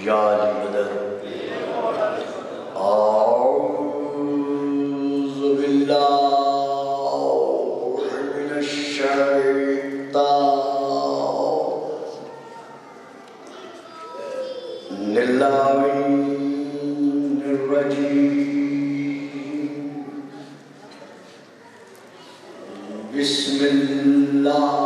یا مدد اعوذ باللہ من الشیطان اللعین الرجیم بسم اللہ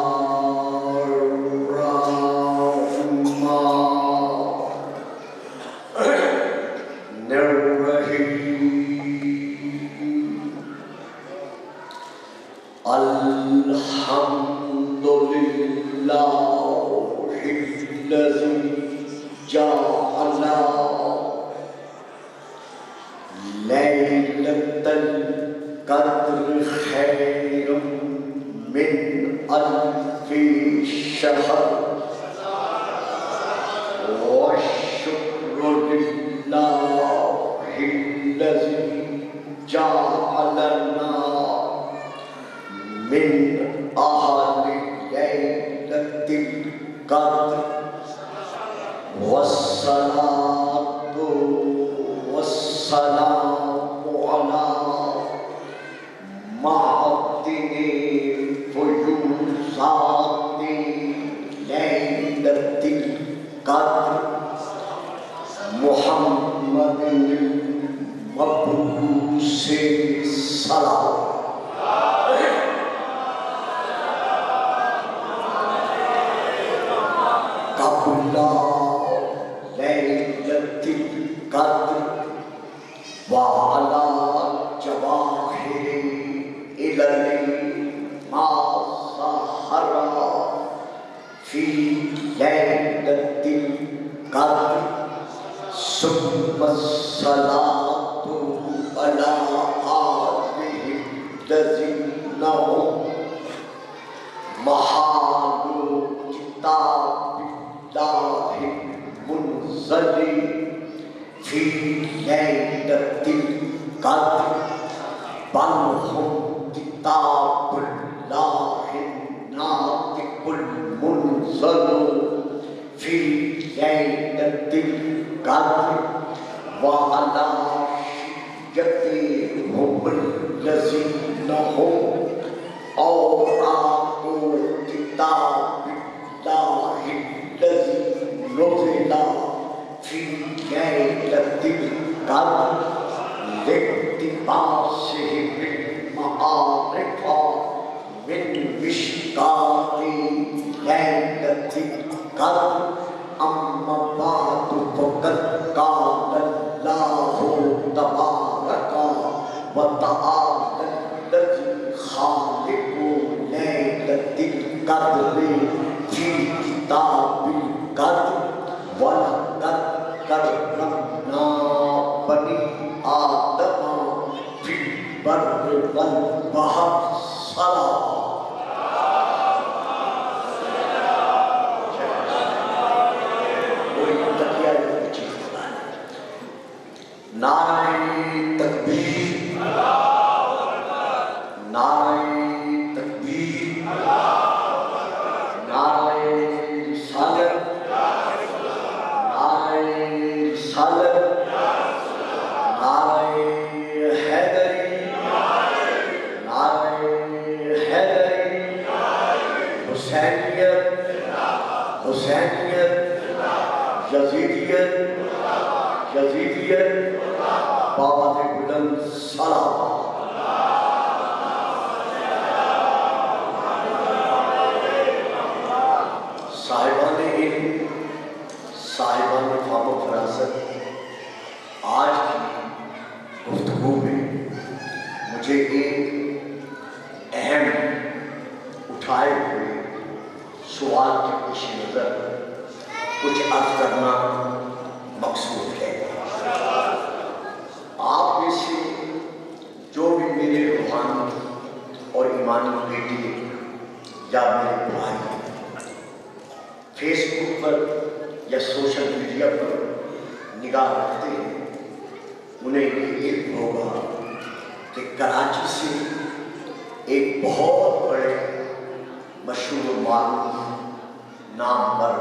مشہور معروف نام پر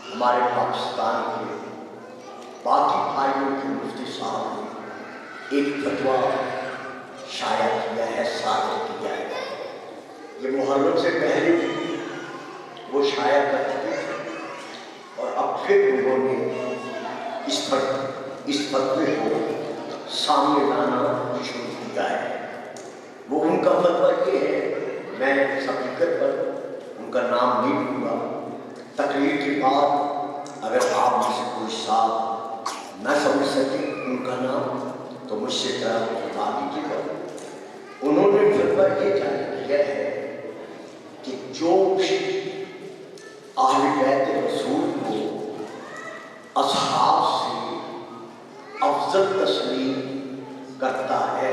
ہمارے پاکستان کے باقی بھائیوں کے مفتی صاحب نے ایک فتویٰ شائع کیا ہے، صادر کیا ہے، یہ محرم سے پہلے بھی وہ شائع کر چکے تھے اور اب پھر انہوں نے اس فتوے کو سامنے لانا شروع کیا ہے۔ وہ ان کا فتویٰ یہ ہے، میں حقیقت پر ان کا نام نہیں لوں گا، تقریر کے بعد اگر آپ میں سے کوئی صاحب نہ سمجھ سکے ان کا نام تو مجھ سے بتا دیجیے گا۔ انہوں نے فتویٰ یہ جاری کیا ہے کہ جو بھی اہل بیت رسول کو اصحاب سے افضل تسلیم کرتا ہے،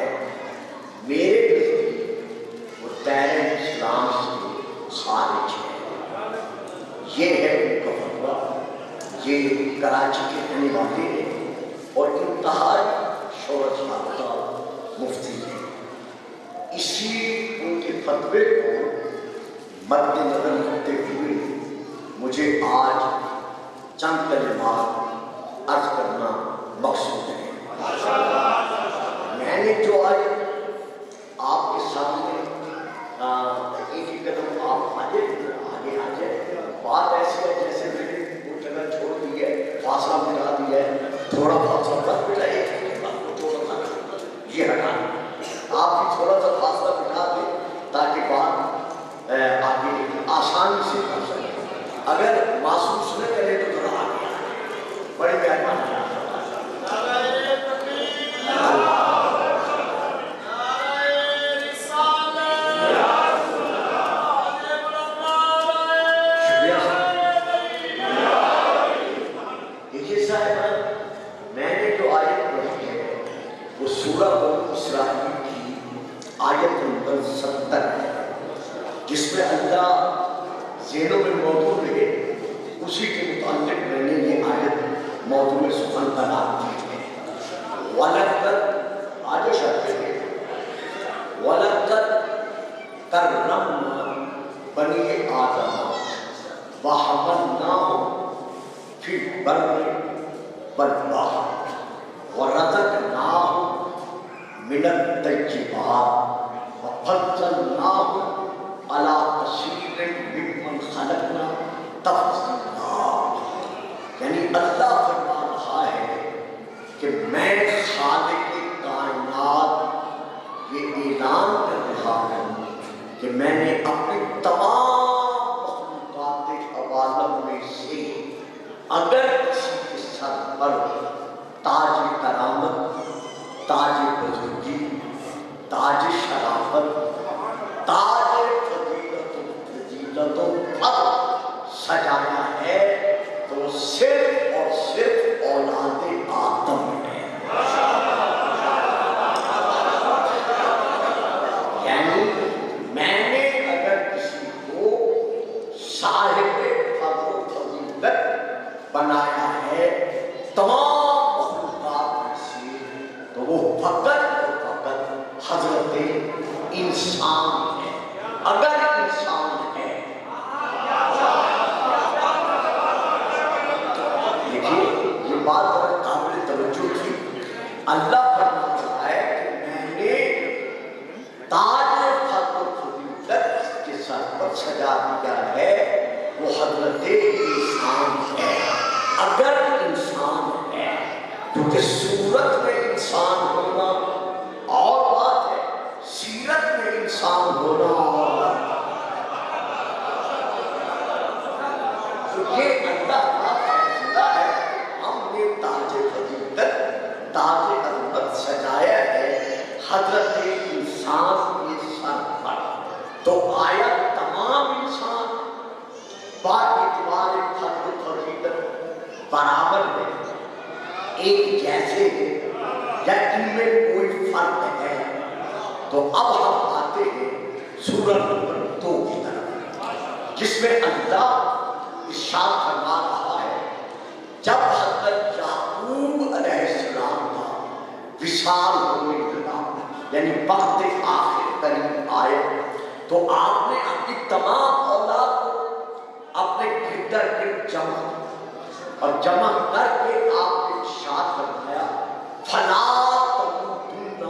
میرے نزدیک وہ دائرہ اسلام سے خارج ہے۔ یہ ہے ان کا فتویٰ، یہ کراچی کے رہنے والے ہیں اور انتہائی شہرت یافتہ مفتی ہیں۔ اسی ان کے فتوے کو مد نظر رکھتے ہوئے مجھے آج چند کلمات عرض کرنا مقصود ہے۔ میں نے جو آج آپ کے سامنے ایک ایک قدم آپ آگے آ جائے، بات ایسی ہے جیسے میں نے وہ جگہ چھوڑ دی ہے، فاصلہ مٹا دیا ہے، تھوڑا فاصلہ بس مٹا یہ ہٹا، آپ بھی تھوڑا سا فاصلہ مٹا دیں تاکہ بات آگے آسانی سے کر سکے۔ اگر محسوس نہ کرے تو ذرا آگے آئے، بڑی مہربانی۔ آیت نمبر 70 ہے، جس میں اللہ ذہنوں میں موضوع ہے، اسی کے متعلق میں نے یہ آیت موضوع سخن قرار دی ہے۔ وَلَقَدْ آج شرط ہے وَلَقَدْ كَرَّمْنَا بَنِي آدَمَ وَحَمَلْنَاهُمْ فِي الْبَرِّ وَالْبَحْرِ وَرَزَقْنَاهُمْ مِنَ الطَّيِّبَاتِ وَفَضَّلْنَاهُمْ عَلَىٰ كَثِيرٍ مِّمَّنْ خَلَقْنَا تَفْضِيلًا۔ یعنی اللہ فرما رہا ہے کہ میں خالق کائنات یہ اعلان کر رہا ہوں کہ میں نے اپنی تمام مخلوقات عوالم میں سے اگر کسی کے سر پر تاج کرامت، تاج بزرگی، تاج شرافت، تاج فضیلت و فضل سجایا ہے تو صرف اور صرف اولاد آدم ہے۔ یعنی میں نے اگر کسی کو صاحب فضل و فضیلت بنایا ہے تمام مخلوقات میں سے، تو وہ فقط حضرت انسان ہے۔ اگر انسان ہے، دیکھیے یہ بات بہت قابل توجہ تھی۔ اللہ فرما رہا ہے کہ میں نے تاج فضل و فضیلت کے سر پر سجا دیا ہے، وہ حضرت انسان ہے۔ اگر انسان ہے، کیونکہ صورت میں انسان ہونا اور بات ہے، سیرت میں انسان ہونا اور بات ہے۔ تو یہ اللہ کا فیصلہ ہے، ہم نے تاج فضیلت، تاج عظمت سجایا ہے حضرت انسان کے سر پر۔ تو آیا تمام انسان باعتبار فضل و فضیلت برابر ہے، ایک جیسے ہیں، یا ان میں کوئی فرق ہے؟ تو اب ہم آتے ہیں سورہ نمبر 2 کی طرف، جس میں اللہ ارشاد فرما رہا ہے جب حضرت یعقوب علیہ السلام کا وصال ہونے لگا، یعنی وقت آخر قریب آئے، تو آپ نے اپنی تمام اولاد کو اپنے گرد گرد جمع اور جمع کر کے آپ نے ارشاد فرمایا فلا تموتن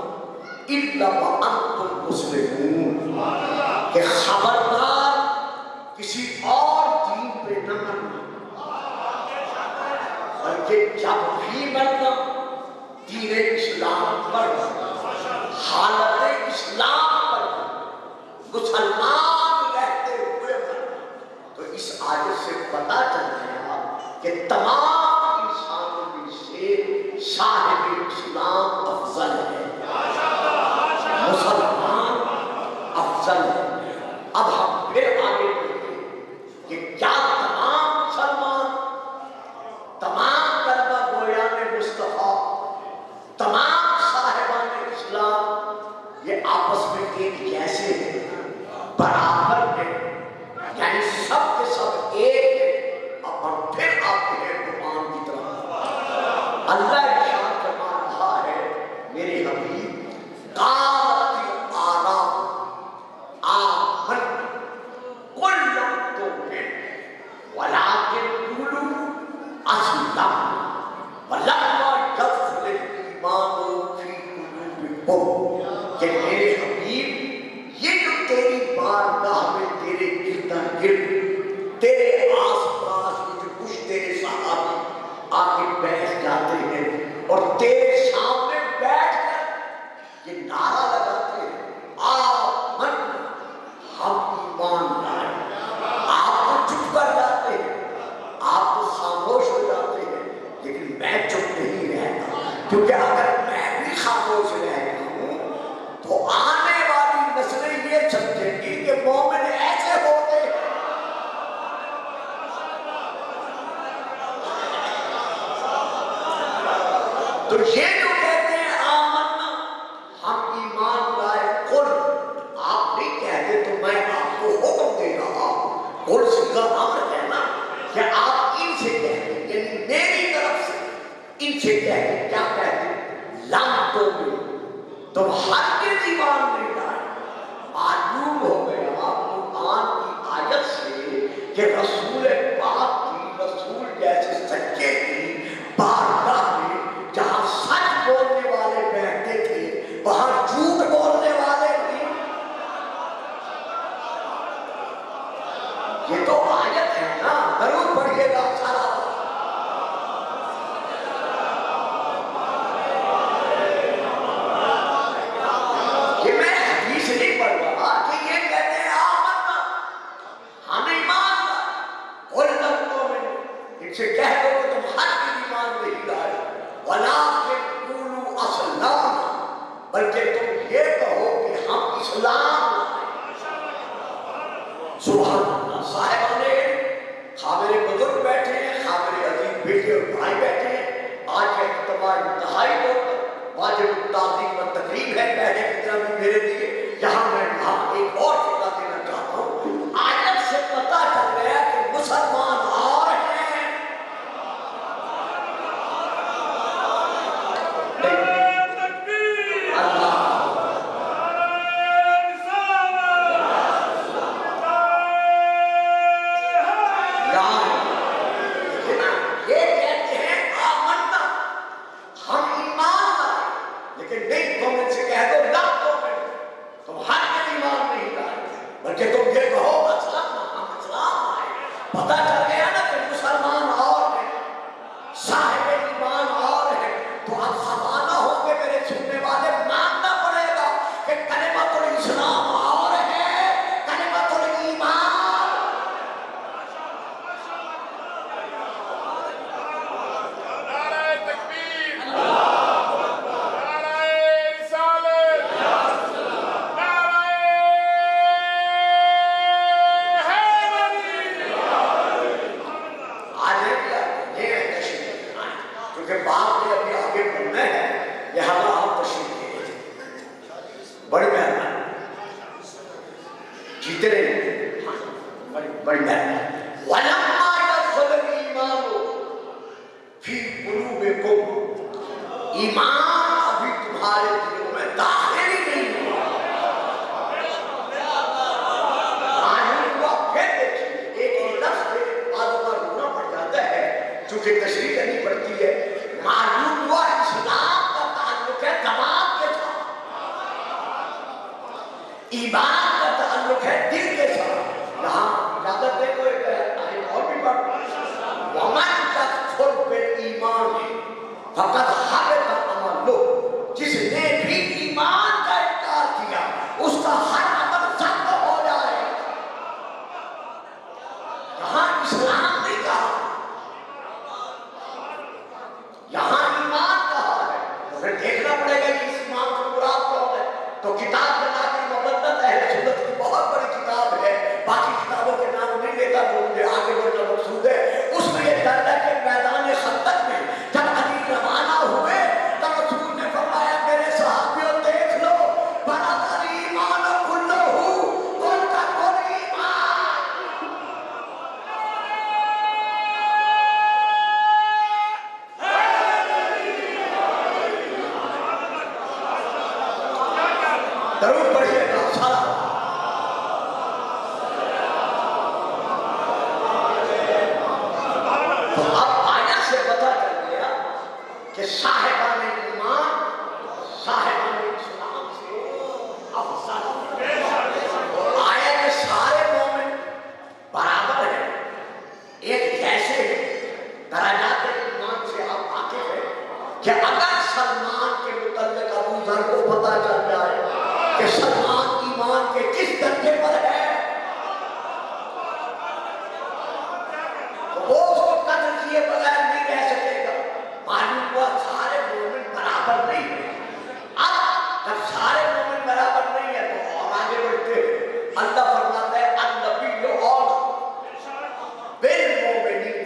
الا وانتم مسلمون، کہ خبردار کسی اور دین پہ نہ مرنا، بلکہ جب بھی مرنا دین اسلام پر مرنا، حالت اسلام پر مسلمان رہتے ہوئے مرنا۔ تو اس آیت سے پتہ چلتا ہے کہ تمام انسانوں میں سے صاحب اسلام افضل ہے، مسلمان افضل ہے۔ اب ہم پھر آگے بڑھتے ہیں کہ کیا تمام مسلمان، تمام کلمہ گویان مصطفیٰ، تمام صاحبان اسلام یہ آپس میں ایک جیسے ہیں، برابر ہیں، یعنی سب کے سب ایک ہیں؟ اب ہم پھر آتے ہیں قرآن کی طرف۔ اللہ ارشاد فرما رہا ہے میرے حبیب قالت الآرام آمن قل لم تؤمن ولكن قولوا اسلمنا ولما يدخل الایمان فی قلوبکم، کہ میرے حبیب یہ جو تیری بارگاہ میں تیرے گردا گرد تیرے آس پاس یہ جو کچھ تیرے صحابی آ کے بیٹھ جاتے ہیں اور تیرے سامنے بیٹھ کر یہ نعرہ لگاتے ہیں آمن، ہم ایمان لائے، آپ تو چپ کر جاتے ہیں، آپ تو خاموش ہو جاتے ہیں، لیکن میں چپ نہیں رہتا، کیونکہ اگر میں بھی خاموش رہتا ہوں تو آنے والی نسلیں یہ سمجھیں گی کہ مومن ایسے ہوتے ہیں۔ تو یہ جو کہتے ہیں آمنا ہم ایمان لائے، قل آپ نہیں کہتے تو میں آپ کو حکم دے رہا ہوں، قل صیغہ امر ہے نا، کہ آپ ان سے کہتے ہیں، یعنی میری طرف سے ان سے کہتے ہیں، کیا کہتے ہیں؟ لم تؤمنوا، تم ہرگز ایمان نہیں لائے۔ معلوم ہو گیا قرآن کی آیت سے کہ رسول پاک کی، رسول جیسے سچے کی بارگاہ میں جہاں سچ بولنے والے بیٹھتے تھے وہاں جھوٹ بولنے والے بھی۔ یہ تو آیت ہے نا، ضرور پڑھیے گا سارا۔ یہ میں حدیث نہیں پڑھ رہا کہ یہ کہتے ہیں آمنا ہم ایمان لائے، قل لم تؤمنوا، ان سے کہہ دو کہ تم ہرگز ایمان نہیں لائے، ولکن قولوا اسلمنا، بلکہ تم یہ کہو کہ ہم اسلام لائے۔ سبحان اللہ۔ صاحبان خواہ میرے بزرگ بیٹھے ہیں، خواہ میرے عزیز بیٹے اور بھائی بیٹھے ہیں، آج کا اجتماع انتہائی واجب التعظیم و تقریب ہے، پہلے کی طرح بھی میرے لیے۔ یہاں میں ایک اور جگہ دینا چاہتا ہوں، آیت سے پتہ چل گیا کہ مسلمان اور ہیں، کہ تم یہ کہو اسلام، ہم اسلام آئے۔ پتہ چل گیا نا کہ مسلمان اور ہیں، صاحب ایمان اور ہیں، تو اب خفانہ ہوں گے میرے سننے والے، ماننا پڑے گا کہ کلمۃ الاسلام اور ہے، کلمۃ الایمان۔ نعرہ تکبیر، نعرہ رسالت، نعرہ کہ بات میں ابھی آگے بڑھنا ہے، لہذا آپ تشریف لے لیجیے، بڑی مہربانی، جیتے رہے، بڑی مہربانی۔ وَلَمَّا يَدْخُلِ الْإِيمَانُ فِي قُلُوبِكُمْ، ایمان ابھی تمہارے دلوں میں داخل ہی نہیں ہوا۔ معلوم ہوا، پھر دیکھیے ایک لفظ بعض بار رونا پڑ جاتا ہے چونکہ تشریح کرنی پڑتی ہے۔ معلوم ایمان کا تعلق ہے دل کے ساتھ. یہاں اجازت دے کوئی آیت اور بھی پڑھ. وَمَنْ يَكْفُرْ بِالْإِيمَانِ فَقَدْ حَبِطَ عَمَلُهُ. جس نے بھی ایمان کا انکار کیا اس کا ہر عمل ضائع ہو جائے. یہاں اسلام نہیں کہا, یہاں ایمان کہا ہے. تو پھر دیکھنا پڑے گا کہ اس ایمان سے مراد کون ہے. تو کتاب کے نام کی مبدت اہل سنت کی بہت بڑی کتاب ہے, باقی کتابوں کے نام نہیں لیتا جو مجھے آگے بڑھنا مقصود ہے. اس میں یہ درد ہے کہ میدان خندق میں جب علی روانہ ہوئے تو رسول نے فرمایا میرے صحابیوں دیکھ لو برادر ایمان کلہ کل کا کل ایمان. درود پڑھیے گا سارا. تو اب آیت سے پتہ چل گیا کہ صاحبان ایمان صاحبان اسلام سے افضل. آیت کے سارے مومن برابر ہیں, ایک جیسے ہیں. درجات ایمان سے آپ واقف ہیں کہ اگر سلمان کے متعلق ابو ذر کو پتہ چل جائے کہ سلمان ایمان کے کس درجے پر ہے تو وہ اس کو قتل کیے بغیر نہیں رہ سکے گا. معلوم ہوا سارے مومن برابر نہیں ہیں. اب جب سارے مومن برابر نہیں ہیں تو اور آگے بڑھتے ہیں. اللہ فرماتا ہے النبی اور بالمؤمنین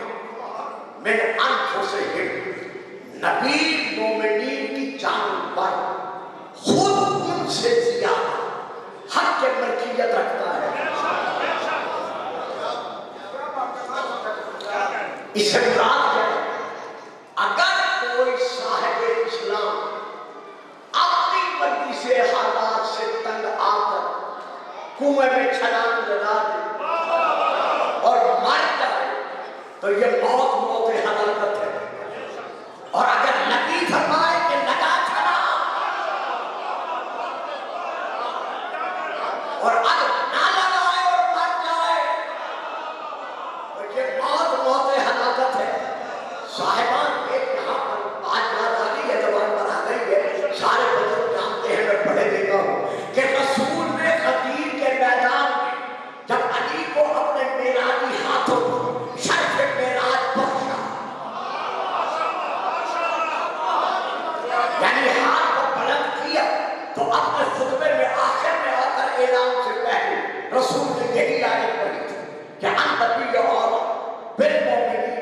من انفسہم. نبی مومنین کی جان پر خود ان سے زیادہ حق کے ملکیت رکھتا ہے. اس سے مراد کیا ہے؟ اگر کوئی صاحب اسلام اپنی مرضی سے حالات سے تنگ آ کر کنویں میں چھلانگ لگا دے اور مر جائے تو یہ موت ہلاکت ہے. اور اگر نبی فرمائے کہ لگا چھڑا اور اگر نہ لگائے اور مر جائے تو یہ موت ہلاکت ہے. صاحبان ایک یہاں پر آج بات آ گئی ہے, زبان پر آ گئی ہے, سارے بزرگ جانتے ہیں, میں پڑھے دیتا ہوں کہ رسول نے خطیر کے میدان میں جب علی کو اپنے معراجی ہاتھوں پر شرف معراج بخشا, یعنی ہاتھ کو بلند کیا, تو اپنے خطبے میں آخر میں آ کر اعلان سے پہلے رسول نے یہی آیت پڑھی تھی کہ النبی اور بالمؤمنین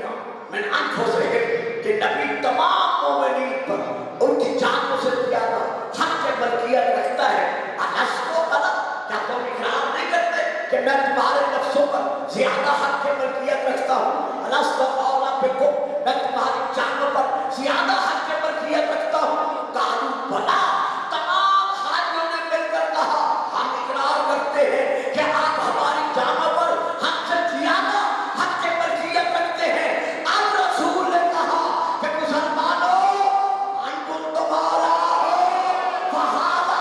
من انفسہم, کہ نبی تمام مومنین پر ان کی جانوں سے زیادہ حق کے ملکیت رکھتا ہے. الستو غلط, کیا تم اقرار نہیں کرتے کہ میں تمہارے نفسوں پر زیادہ حق کے ملکیت رکھتا ہوں؟ الستو اولیٰ بکم, میں تمہاری جانوں پر زیادہ حق کے ملکیت رکھتا ہوں. قالوا بلی, تمام حاجیوں نے مل کر کہا ہم اقرار کرتے ہیں کہ آپ ہماری جانوں پر ہم سے زیادہ حق کے ملکیت رکھتے ہیں. اب رسول نے کہا کہ مسلمانوں ان کو تمہارا ہو فہذا.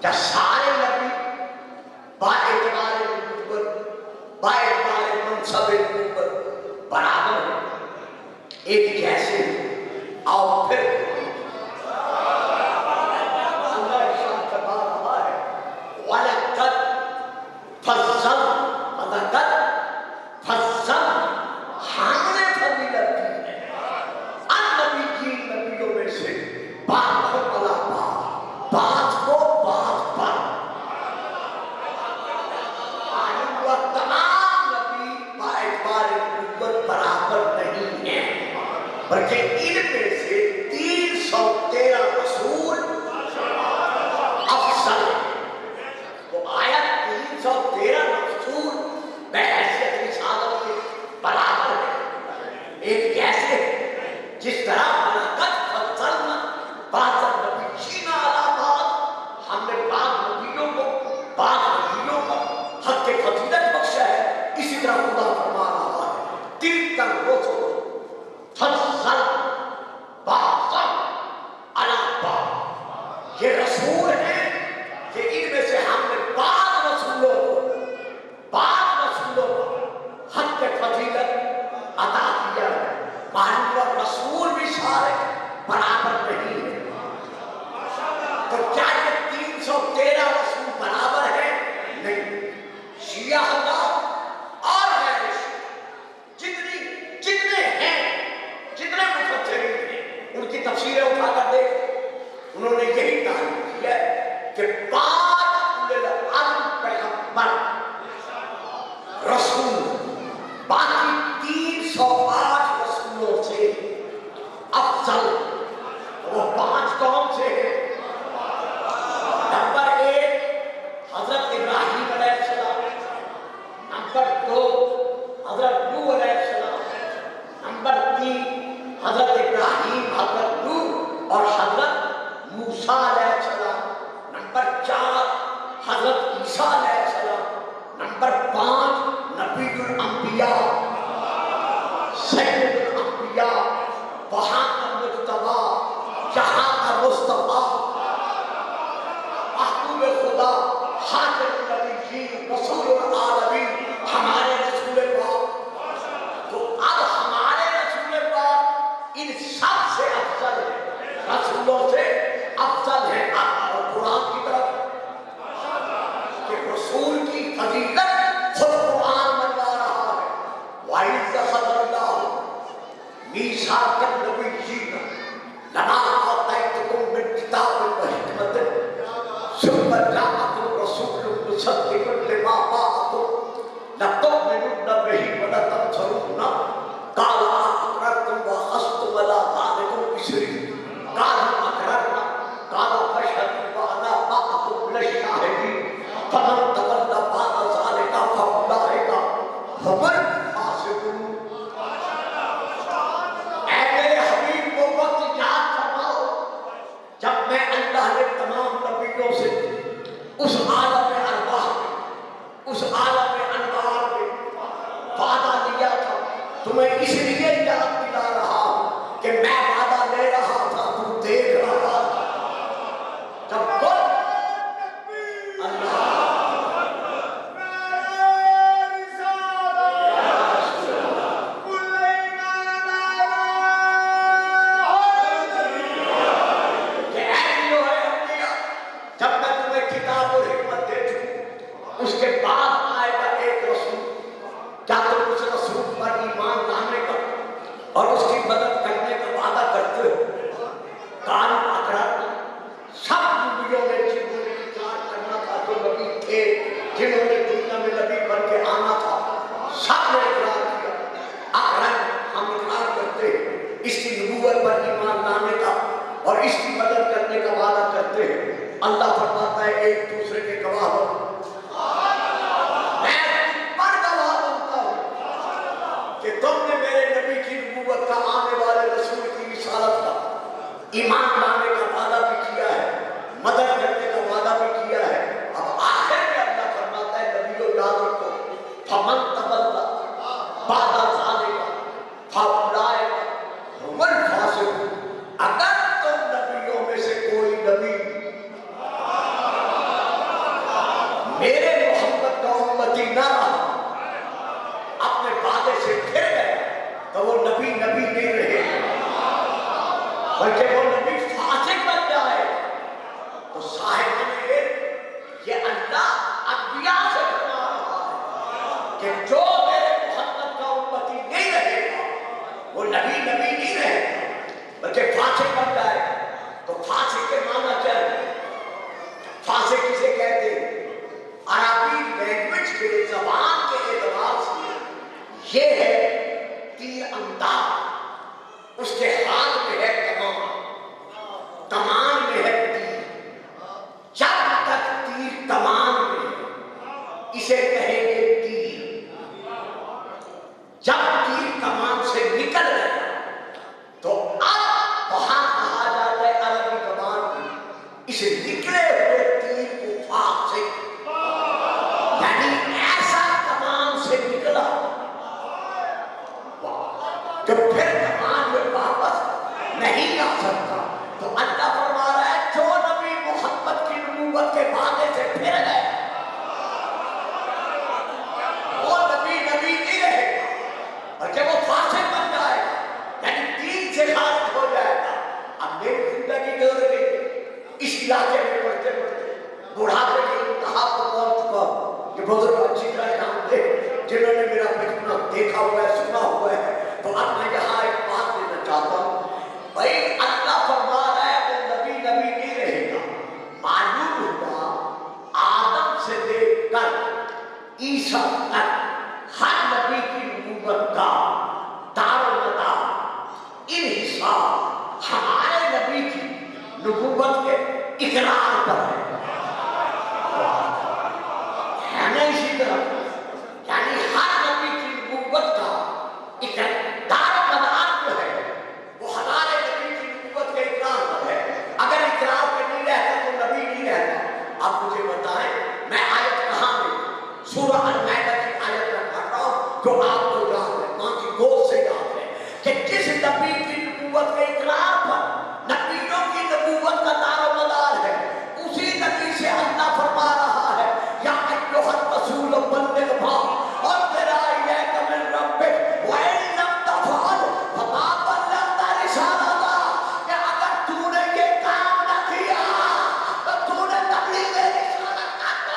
کیا سارے نبی باعتبار نبوت باعتبار منصب نبوت برابر ہیں، ایک جیسے ہیں؟ آؤ پھر بلکہ ان میں سے 313 رسول افضل ہیں۔ وہ آیت 313 رسول بحیثیت رسالت کے برابر ہے۔ ایک کیسے جس طرح ملکت فضلنا بعض النبیین علی بعض، ہم نے بعض نبیوں کو بعض نبیوں پر حق کے فضیلت بخشا ہے، اسی طرح خدا فرما رہا ہے 3 رسول فضل بعض علی بعض، یہ رسول ہیں کہ ان میں سے ہم نے بعض رسولوں کو حق کے فضیلت عطا کیا ہے۔ معلوم ہوا رسول بھی سارے برابر نہیں ہے۔ تو کیا یہ 313 رسول برابر ہے؟ نہیں۔ شیعہ حضرات اور غیر شیعہ جتنے ہیں، جتنے مفسرین ہیں، ان کی تفسیریں اٹھا کر دیکھ، انہوں نے یہی تعریف کی ہے کہ 5 اولو العزم پیغمبر رسول باقی 308 رسولوں سے افضل۔ وہ 5 کون سے ہیں؟ نمبر 1 حضرت ابراہیم علیہ السلام، نمبر 2 حضرت نوح علیہ السلام، نمبر 3 حضرت ابراہیم، حضرت نوح اور حضرت موسیٰ علیہ السلام، نمبر 4 حضرت عیسیٰ علیہ السلام، نمبر 5 نبی الانبیاء سید الانبیاء وہاں کا مجتبیٰ جہاں کا مصطفیٰ محبوب خدا خاتم النبیین رسول العالمین ہمارے رسول پاک۔ تو اب ہمارے رسول پاک ان سب سے افضل ہے، رسولوں سے افضل ہے۔ اب اور قرآن کی طرف کہ رسول کی فضیلت خود قرآن بنوا رہا ہے۔ وَإِذْ أَخَذَ اللَّهُ مِيثَاقَ النَّبِيِّينَ لَمَا آتَيْتُكُم مِّن كِتَابٍ وَحِكْمَةٍ ثُمَّ جَاءَكُمْ رَسُولٌ مُّصَدِّقٌ لِّمَا مَعَكُمْ لَتُؤْمِنُنَّ بِهِ وَلَتَنصُرُنَّهُ قَالَ أَقْرَرْتُمْ وَأَخَذْتُمْ عَلَىٰ ذَٰلِكُمْ إِصْرِي قَالُوا أَقْرَرْنَا قَالَ فَاشْهَدُوا وَأَنَا مَعَكُمْ مِنَ الشَّاهِدِينَ فَمَن تَوَلَّىٰ بَعْدَ ذَٰلِكَ فَأُولَٰئِكَ هُمُ الْفَاسِقُونَ۔ اے میرے حبیب کو وقت یاد فرماؤ جب میں اللہ نے تمام نبیوں سے اس عالم ارواح میں، اس عالم انوار میں وعدہ لیا تھا، تمہیں اس لیے یاد دلا رہا ہوں کہ میں وعدہ لے رہا تھا، تم دیکھ رہا تھا۔ جب کل اللہ اس کے بعد آئے گا ایک رسول، کیا تم اس رسول پر ایمان لانے کا اور اس کی مدد کرنے کا وعدہ کرتے ہو؟ کان اقرار سب نبیوں نے جنہوں نے انکار کرنا تھا، جو نبی تھے جنہوں نے دنیا میں نبی بن کے آنا تھا، سب نے اقرار کیا۔ اقرار ہم اقرار کرتے ہیں اس کی نبوت پر ایمان لانے کا اور اس کی مدد کرنے کا وعدہ کرتے ہیں۔ اللہ فرماتا ہے ایک دوسرے کے گواہ ہو، کہ تم نے میرے نبی کی نبوت کا، آنے والے رسول کی رسالت کا ایمان لانے کا وعدہ بھی کیا ہے، مدد کرنے کا وعدہ بھی کیا ہے۔ اب آخر میں اللہ فرماتا ہے نبیوں یاد رکھو، فَمَن تَوَلَّىٰ بَعْدَ ذَٰلِكَ فَأُولَٰئِكَ هُمُ الْفَاسِقُونَ۔ اگر تم نبیوں میں سے کوئی نبی میرے محمد کا امتی نہ رہا، اپنے وعدے سے پھر گئے، تو وہ نبی نہیں رہے، بلکہ وہ نبی فاسق بن جائے۔ تو صاحب نے یہ اللہ انبیاء سے فرما رہا ہے کہ جو میرے محمد کا امتی نہیں رہے گا وہ نبی نہیں رہے گا، بلکہ فاسق بن جائے گا۔ تو فاسق کے معنی کیا ہے؟ فاسق کسے کہتے ہیں؟ عربی لینگویج کے زبان کے اعتبار سے یہ ہے تیر انداز، اس کے اور جب وہ فاسق بن جائے گا یعنی دین سے خارج ہو جائے گا. اب میری زندگی گزر گئی اس علاقے میں پڑھتے پڑھتے بڑھاپے کی انتہا کو پہنچ چکا. یہ بزرگ اچھی طرح جانتے جنہوں نے میرا بچپنا دیکھا ہوا ہے سنا ہوا ہے. تو اب میں یہاں ایک بات دینا چاہتا ہوں. بھائی اللہ فرما رہا ہے وہ نبی نہیں رہے گا. معلوم ہوا آدم سے لے کر عیسیٰ تک ہر نبی کی نبوت کا دار و مدار انحصار ہمارے نبی کی نبوت کے اقرار پر ہے. نا اسی طرح یعنی ہر نبی کی نبوت کا دار و مدار جو ہے وہ ہمارے نبی کی نبوت کے اقرار پر ہے. اگر اقرار پہ نہیں رہتا تو نبی نہیں رہتا. آپ مجھے بتائیں میں آیت کہاں میں سورہ المائدہ کی آیت میں پڑھ رہا ہوں جو آپ کو یاد ہے ماں کی گود سے یاد ہے کہ جس نبی کی نبوت کے اقرار پر نبیوں کی نبوت کا دار و مدار ہے اسی نبی سے اللہ فرما رہا ہے یا ایھا الرسول بلغ ما انزل الیک من ربک وان لم تفعل فما بلغت رسالتہ. کہ اگر تو نے یہ کام نہ کیا تو تو نے تبلیغ رسالت نہ کی.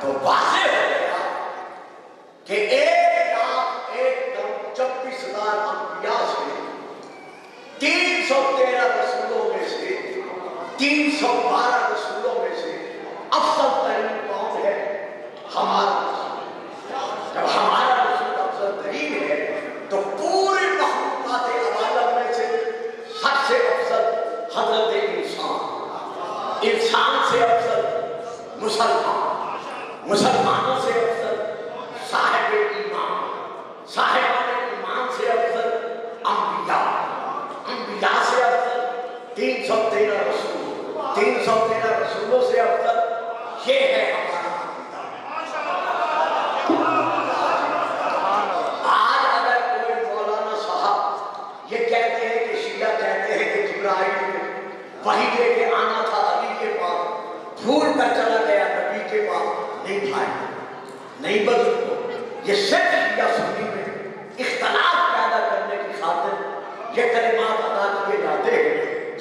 تو واضح ہو گیا کہ 1,26,000 انبیاء سے 313 رسولوں میں سے 312 رسولوں میں سے افضل ترین کون ہے؟ ہمارا رسول. جب ہمارا رسول افضل ترین ہے تو پوری مخلوقات عالم میں سے سب سے افضل حضرت انسان سے افضل مسلمانوں سے افضل صاحب ایمان سے افضل انبیاء سے افضل 313 رسولوں سے افضل. یہ ہے ہمارا آج اگر کوئی مولانا صاحب یہ کہتے ہیں کہ شیعہ کہتے ہیں کہ جبرائیل وحی لے کے آنا تھا علی کے پاس بھول کر چلا گیا نبی کے پاس, نہیں بھائی نہیں بزرگوں, یہ صرف شیعہ سنی میں اختلاف پیدا کرنے کی خاطر یہ کلمات ادا کیے جاتے ہیں.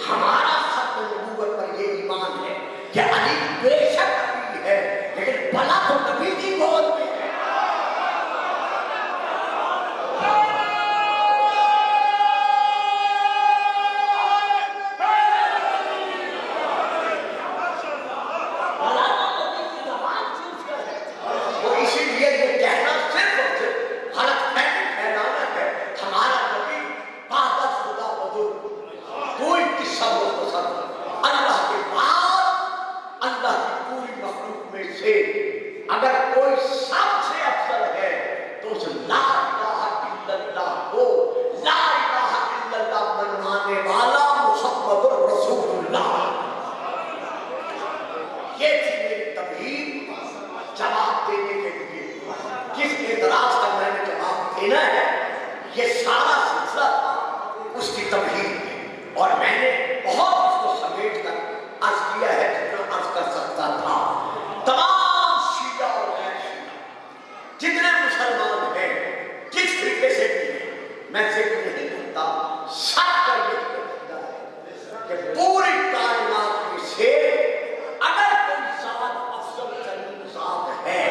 ہمارا ختم نبوت پر یہ ایمان ہے کہ علی بے شک نبی ہے لیکن بلا تو نبی کی گود میں ہے. اگر کوئی سب سے افضل ہے تو اس لا الہ الا اللہ کو لا الہ الا اللہ منوانے والا محمد رسول اللہ. یہ تھی میری تمہید جواب دینے کے لیے. کس اعتراض کا میں نے جواب دینا ہے یہ سارا سلسلہ تھا اس کی تمہید میں, اور میں نے بہت اس کو سمیٹ کر عرض کیا ہے جتنا عرض کر سکتا تھا. تمام شیعہ اور غیر شیعہ جتنے مسلمان ہیں جس طریقے سے بھی ہیں میں ذکر نہیں کرتا, سب کا یہ عقیدہ ہے کہ پوری کائنات میں سے اگر کوئی ذات افضل ترین ذات ہے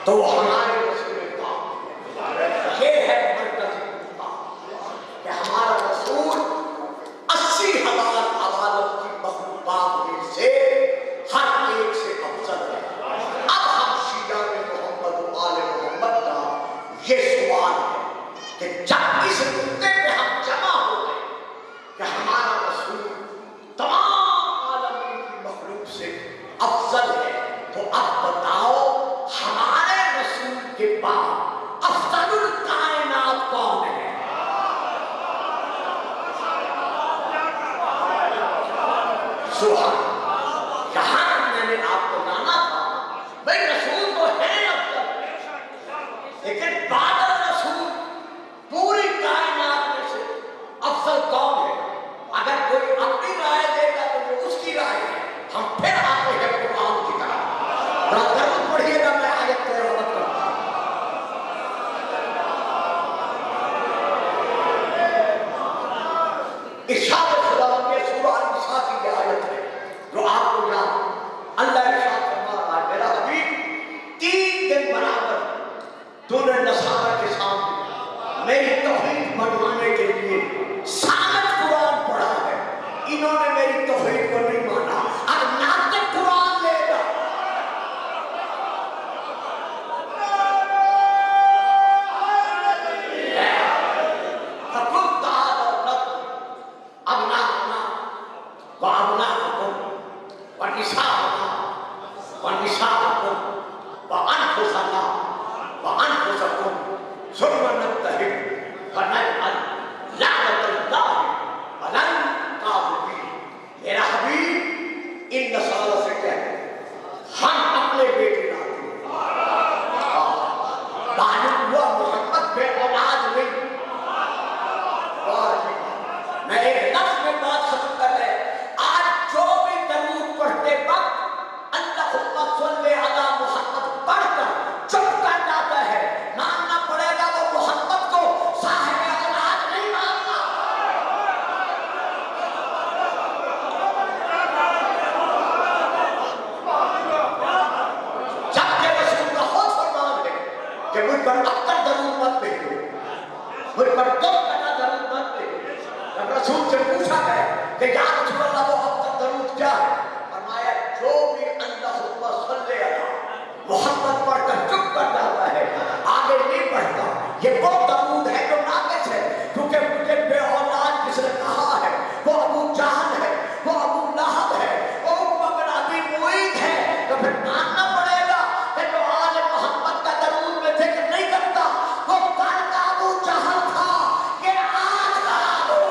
تو وہ ہمارے رسول پاک ہے. یہ ہے مرکزی نقطہ کہ ہمارا رسول 80,000 عوالم کی مخلوقات میں سے ہر ایک سے افضل ہے. اب ہم شیعہ محمد و آل محمد کا یہ سوال ہے کہ جب اس نقطے پہ ہم جمع ہو گئے کہ ہمارا رسول تمام عالمین کی مخلوق سے افضل ہے تو اب بتاؤ ہمارے رسول کے بعد افضل الکائنات کون ہے؟ سبحان. یہاں میں نے آپ کو لانا تھا بھائی رسول تو ہے افضل لیکن بعد تو نے نصارہ کے سامنے میری توحید منوانے کے لیے سالت قرآن پڑھا ہے، انہوں نے میری توحید کو نہیں مانا، اب ناطق قرآن لے گا۔ فَقُلْ تَعَالَوْا نَدْعُ أَبْنَاءَنَا وَأَبْنَاءَكُمْ وَنِسَاءَنَا وَنِسَاءَكُمْ وَأَنفُسَنَا وَأَنفُسَكُمْ ثُمَّ نَبْتَهِلْ فَنَجْعَلْ لَعْنَةَ اللَّهِ عَلَى الْكَاذِبِينَ۔ میرا حبیب ان نصارہ سے کہہ ہم اپنے بیٹے لاتے ہیں، معلوم ہوا محمد بے اولاد نہیں۔ میں ایک لفظ میں بات ختم کر رہے، آج جو بھی درود پڑھتے وقت اللہم صلی علی محمد پڑھ کر چپ کر جاتا ہے، ماننا پڑے گا وہ محمد کو صاحب اولاد نہیں ماننا۔ جبکہ رسول کا خود فرمان ہے کہ مجھ پر اب تک درود مت بھیجو، مجھ پر تم تک درود مت بھیجو۔ جب رسول سے پوچھا گیا کہ یا رسول اللہ وہ اب تک درود کیا ہے، فرمایا جو بھی اللہم صلی علی محمد پڑھ کر چپ کر جاتا ہے، آگے نہیں بڑھتا، یہ وہ درود ہے جو ناقص ہے، کیونکہ مجھے بے اولاد جس نے کہا ہے وہ ابو جہل ہے، وہ ابو لہب ہے، وہ عقبہ بن ابی معیط ہے، تو پھر ماننا پڑے گا کہ جو آل محمد کا درود میں ذکر نہیں کرتا وہ کل کا ابو جہل تھا، یہ آج کا ابو۔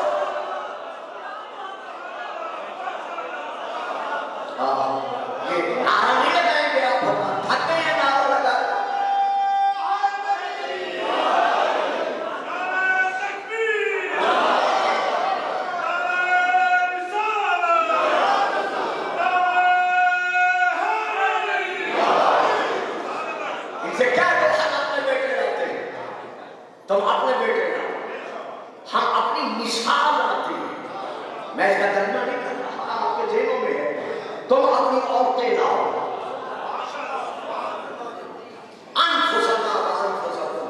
یہ نعرہ نہیں لگائیں گے آپ، تھکتے ہیں نعرہ لگا۔ ان سے کیا کہ ہم اپنے بیٹے لاتے ہیں، تم اپنے بیٹے لاؤ، ہم اپنی مثال لاتے ہیں۔ میں اس کا ترجمہ نہیں کر رہا، آپ کے ذہنوں میں ہے، تم اپنی عورتیں لاؤ، انفسنا وانفسکم۔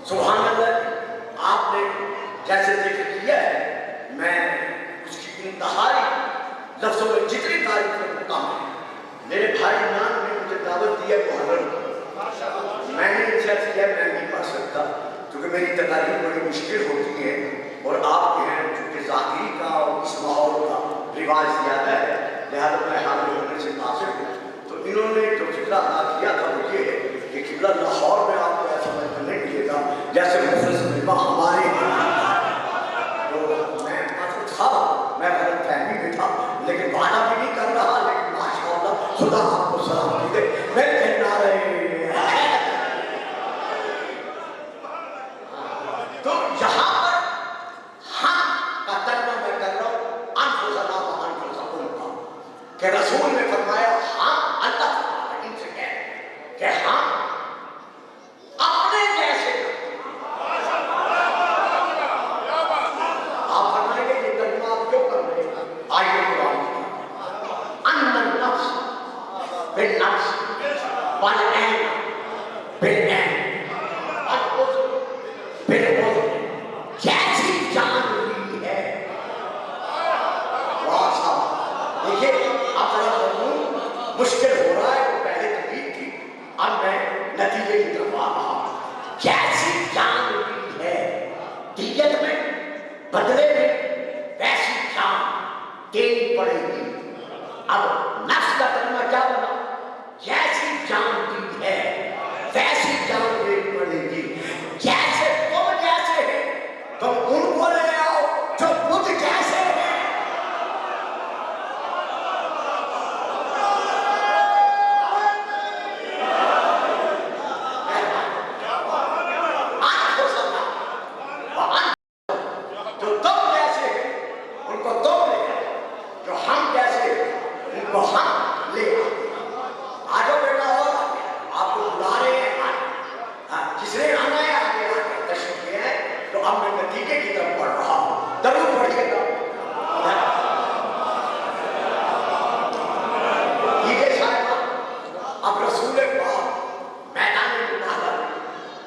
سبحان اللہ، آپ نے جیسے ذکر کیا ہے، میں اس کی انتہائی لفظوں میں جتنی تعریف کرتا ہوں۔ میرے بھائی نان نے مجھے دعوت دیا محرم کی، میں نے ان سے عرض کیا میں نہیں پڑھ سکتا کیونکہ میری تقاریر بڑی مشکل ہوتی ہے، اور آپ کے ہیں چونکہ ذاکری کا اور اس ماحول کا رواج زیادہ ہے، لہٰذا میں حاضر ہونے سے قاصر ہوں۔ تو انہوں نے جو قبلہ ادا کیا تھا وہ یہ ہے کہ قبلہ لاہور میں آپ کو ایسا سمجھ میں نہیں ملے گا جیسے مفرس ملبہ ہمارے ہیں۔ تو میں مطلب تھا، میں غلط فہمی میں تھا، لیکن وعدہ بھی نہیں کر رہا، لیکن ماشاءاللہ خدا آپ کو سلام دے۔ میں کہنا رہے تو یہاں پر ہم کا ترجمہ میں کر رہا ہوں انفسنا وانفسکم کا، کہ رسول نے فرمایا ہم اللہ تعالیٰ ان سے کہہ کہ ہم اپنے جیسے آپ فرمائیں گے یہ ترجمہ آپ کیوں کر رہے ہیں؟ آئیے قرآن ان النفس بالنفس والعین بالعین والعضو بالعضو، جیسی جان ہوئی ہے۔ واہ صاحب، دیکھیے اب ذرا مضمون مشکل ہو رہا ہے، وہ پہلے تکلیف تھی، اب میں نتیجے کی طرف آ رہا ہوں۔ جیسی جان ہوئی ہے دیت میں، بدلے میں ویسی جان دینی پڑے گی۔ اب نفس کا ترجمہ کیا بنا؟ جیسی جان دی ہے ویسی جان دینی پڑے گی۔ جیسے تم جیسے ہیں تم ان کو لے آؤ جو خود جیسے ہیں۔ جو تم جیسے ہیں ان کو تم لے آؤ، جو ہم جیسے ہیں ان کو ہم لے آؤ۔ آجو بیٹا اور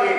1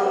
2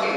3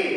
1।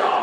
4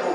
2।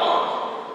5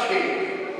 6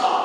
7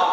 8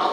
9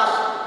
10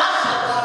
10,000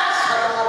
10,000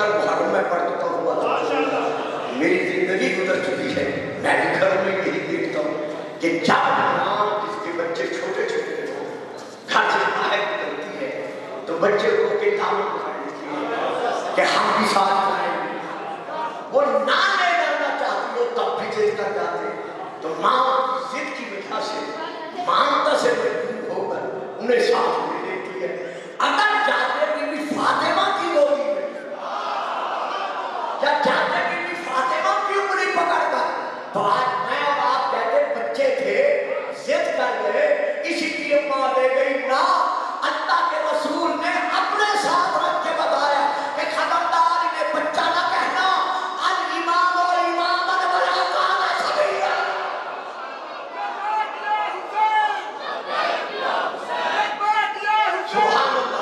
70 محرم میں پڑھ چکا ہوا تھا. میری زندگی گزر چکی ہے. میں بھی گھروں میں یہی دیکھتا ہوں کہ جب ماں جس کے بچے چھوٹے چھوٹے ہو گھر سے باہر نکلتی ہے تو بچے کو کے دامن پکڑ لیتی ہے کہ ہم بھی ساتھ جائیں گے. وہ نہ لے جانا چاہتی ہو تب بھی ضد کر جاتے. تو ماں کی ضد کی وجہ سے مانتا سے مجبور ہو کر انہیں ساتھ لے لیتی ہے. اگر جاتے بی بی فاطمہ کی ہوتی ہے یا جاتے بی بی فاطمہ کی انگلی پکڑ کر تو آج میں اور آپ کہتے بچے تھے ضد کر گئے اسی لیے ماں لے گئی. نہ اللہ کے رسول نے اپنے ساتھ رکھ کے بتایا کہ خبردار انہیں بچہ نہ کہنا. الامام و امامن ولا کان صبیا. سبحان اللہ.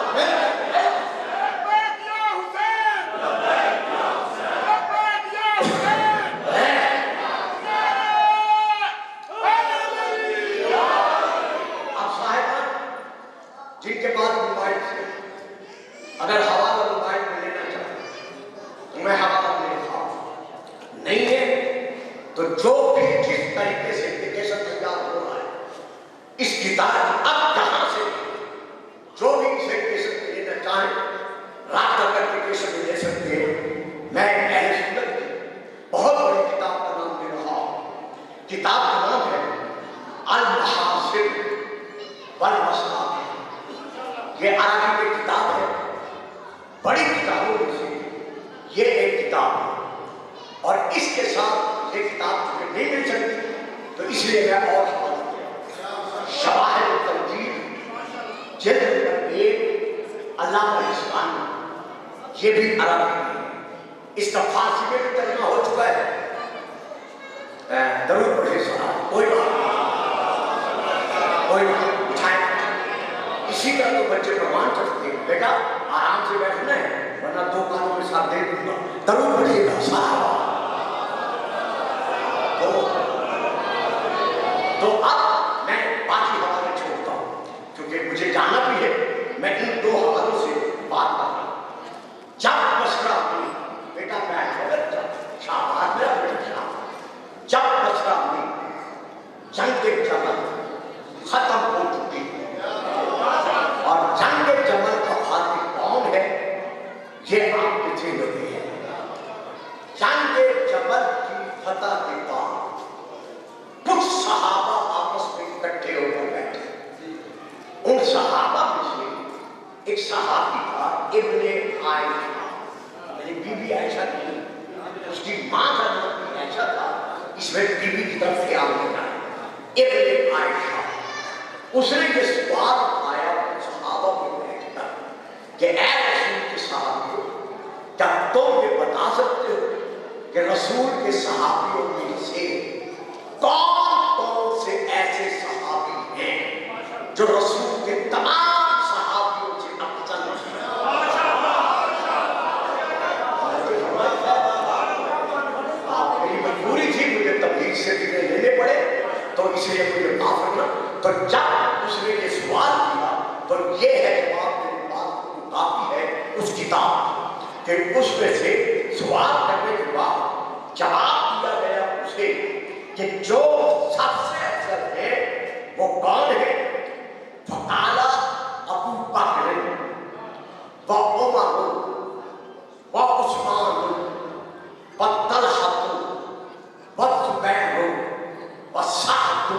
جن کے بعد موبائل سے اگر حوالہ موبائل میں لینا چاہتے تو میں حوالہ دے رہا ہوں. نہیں ہے تو جو بھی جس طریقے سے اپلیکیشن تیار ہو رہا ہے اس کتاب اب جہاں سے جو بھی اس اپلیکیشن میں لینا چاہیں رابطہ کر اپلیکیشن میں لے سکتے ہیں. میں اہل سنت کی بہت بڑی کتاب کا نام دے رہا ہوں. کتاب کا نام ہے المحاسن والمصائب. یہ عربی کی کتاب ہے. بڑی کتابوں میں سے یہ ایک کتاب ہے اور اس کے ساتھ یہ کتاب تمہیں نہیں مل سکتی تو اس لیے میں اور شواہد التنجید جلد نمبر 1 علامہ حسانی یہ بھی عربی ہے. اس کا فارسی میں بھی ترجمہ ہو چکا ہے. ضرور پڑھے صاحب. کوئی بات اٹھائیں. اسی طرح تو بچے پروان چڑھتے ہیں. بیٹا آرام سے بیٹھنا ہے ورنہ 2 کانوں میں ساتھ دے دوں گا. ضرور پڑھیے گا صاحب. تو اب میں باقی حوالے چھوڑتا ہوں کیونکہ مجھے جانا بھی ہے. میں ان 2 حوالوں سے بات کر رہا ہوں. جب بصرہ ہوئی بیٹا بیٹھ شاہباز میرا بیٹا جب بصرہ ہوئی جنگ جمل ختم ہو چکی اور جنگ جمل کا غازی کون ہے یہ آپ کے ذہن میں ہے. جنگ جمل کی فتح کے بعد کچھ صحابہ آپس میں اکٹھے ہو کر بیٹھے. ان صحابہ میں سے ایک صحابی تھا ابن عائشہ یعنی بی بی عائشہ کی اس کی ماں کا نام بھی عائشہ تھا. اس میں بی بی کی طرف خیال ہوتا ہے ابن عائشہ. اس نے یہ سوال اٹھایا صحابہ میں بیٹھ کر کہ اے رسول کے صحابیوں کیا تم یہ بتا سکتے ہو کہ رسول کے صحابیوں میں سے کون کون سے ایسے صحابی ہیں جو رسول کے تمام صحابیوں سے افضل ہیں. میری مجبوری تھی مجھے تبلیغ سے بھی لینے پڑے تو اس لیے مجھے معاف کرنا. تو جب اس نے یہ سوال کیا تو یہ ہے جواب میرے پاس کافی ہے اس کتاب کہ اس میں سے سوال کرنے کے بعد جواب دیا گیا اسے کہ جو سب سے افضل ہے وہ کون ہے. فقال ابو بکر و عمر و عثمان و طلحہ و زبیر و سعد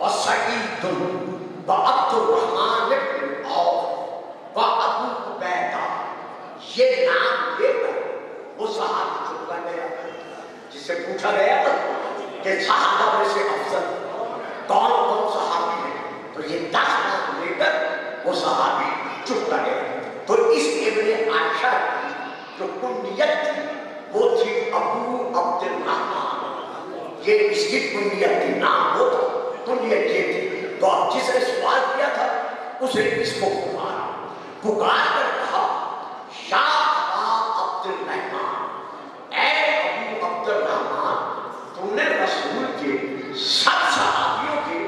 و سعید و عبد الرحمن بن عوف و ابو عبیدہ. یہ نام لے کر وہ صحابی چپ کر گیا جس سے پوچھا گیا کہ صحابہ میں سے افضل کون کون صحابی ہیں تو یہ 10 نام لے کر وہ صحابی چپ کر گیا. تو اس ابن عائشہ کی جو کنیت تھی وہ تھی ابو عبد الرحمن. یہ اس کی کنیت تھی. نام وہ تھا کنیت یہ تھی. تو اب جس نے سوال کیا تھا اسے اس کو پکار کر کہا یا ابا عبد الرحمن اے ابو عبد الرحمن تم نے رسول کے سب صحابیوں کے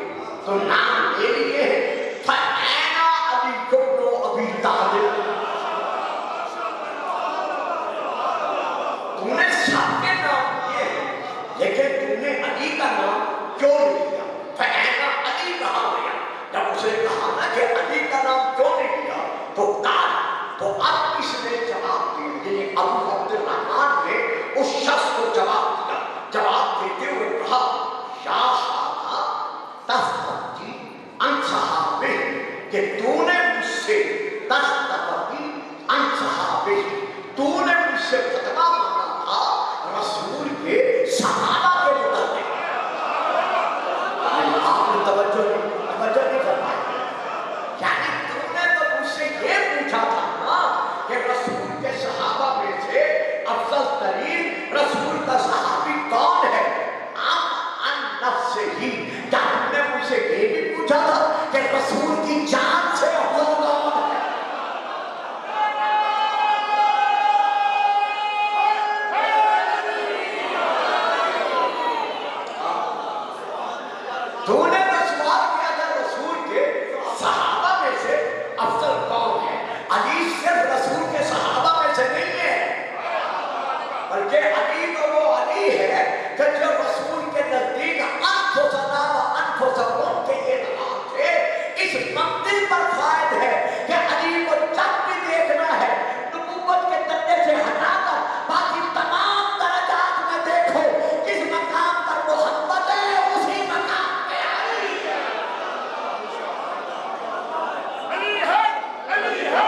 تو نام لے لیے ہیں. فَأَيْنَ أَبِي بَكْرُ وَأَبِي طَالِبٍ سے تستفتی عن صحابہ، تو نے مجھ سے فتویٰ مانگا تھا رسول کے صحابہ کے متعلق۔ آپ نے توجہ نہیں فرمائی، یعنی تم نے تو مجھ سے یہ پوچھا تھا نا کہ رسول کے صحابہ میں سے افضل ترین رسول کا صحابی کون ہے؟ عن نفس ہی، کیا تم نے مجھ سے یہ بھی پوچھا تھا کہ رسول کی جان سے افضل کون ہے؟ تو نے تو سوال کیا تھا رسول کے صحابہ میں سے افضل کون ہے؟ علی صرف رسول کے صحابہ میں سے نہیں ہے، بلکہ علی تو وہ علی ہے کہ جو رسول کے نزدیک انفسنا و انفسکم کے اعتبار سے اس منزل پر فائد ہے کہ علی کو جب بھی دیکھنا ہے نبوت کے تلے سے ہٹا کر باقی تمام درجات میں دیکھو، جس مقام پر محبت ہے اسی مقام پہ علی ہے۔ علی ہے، علی ہے،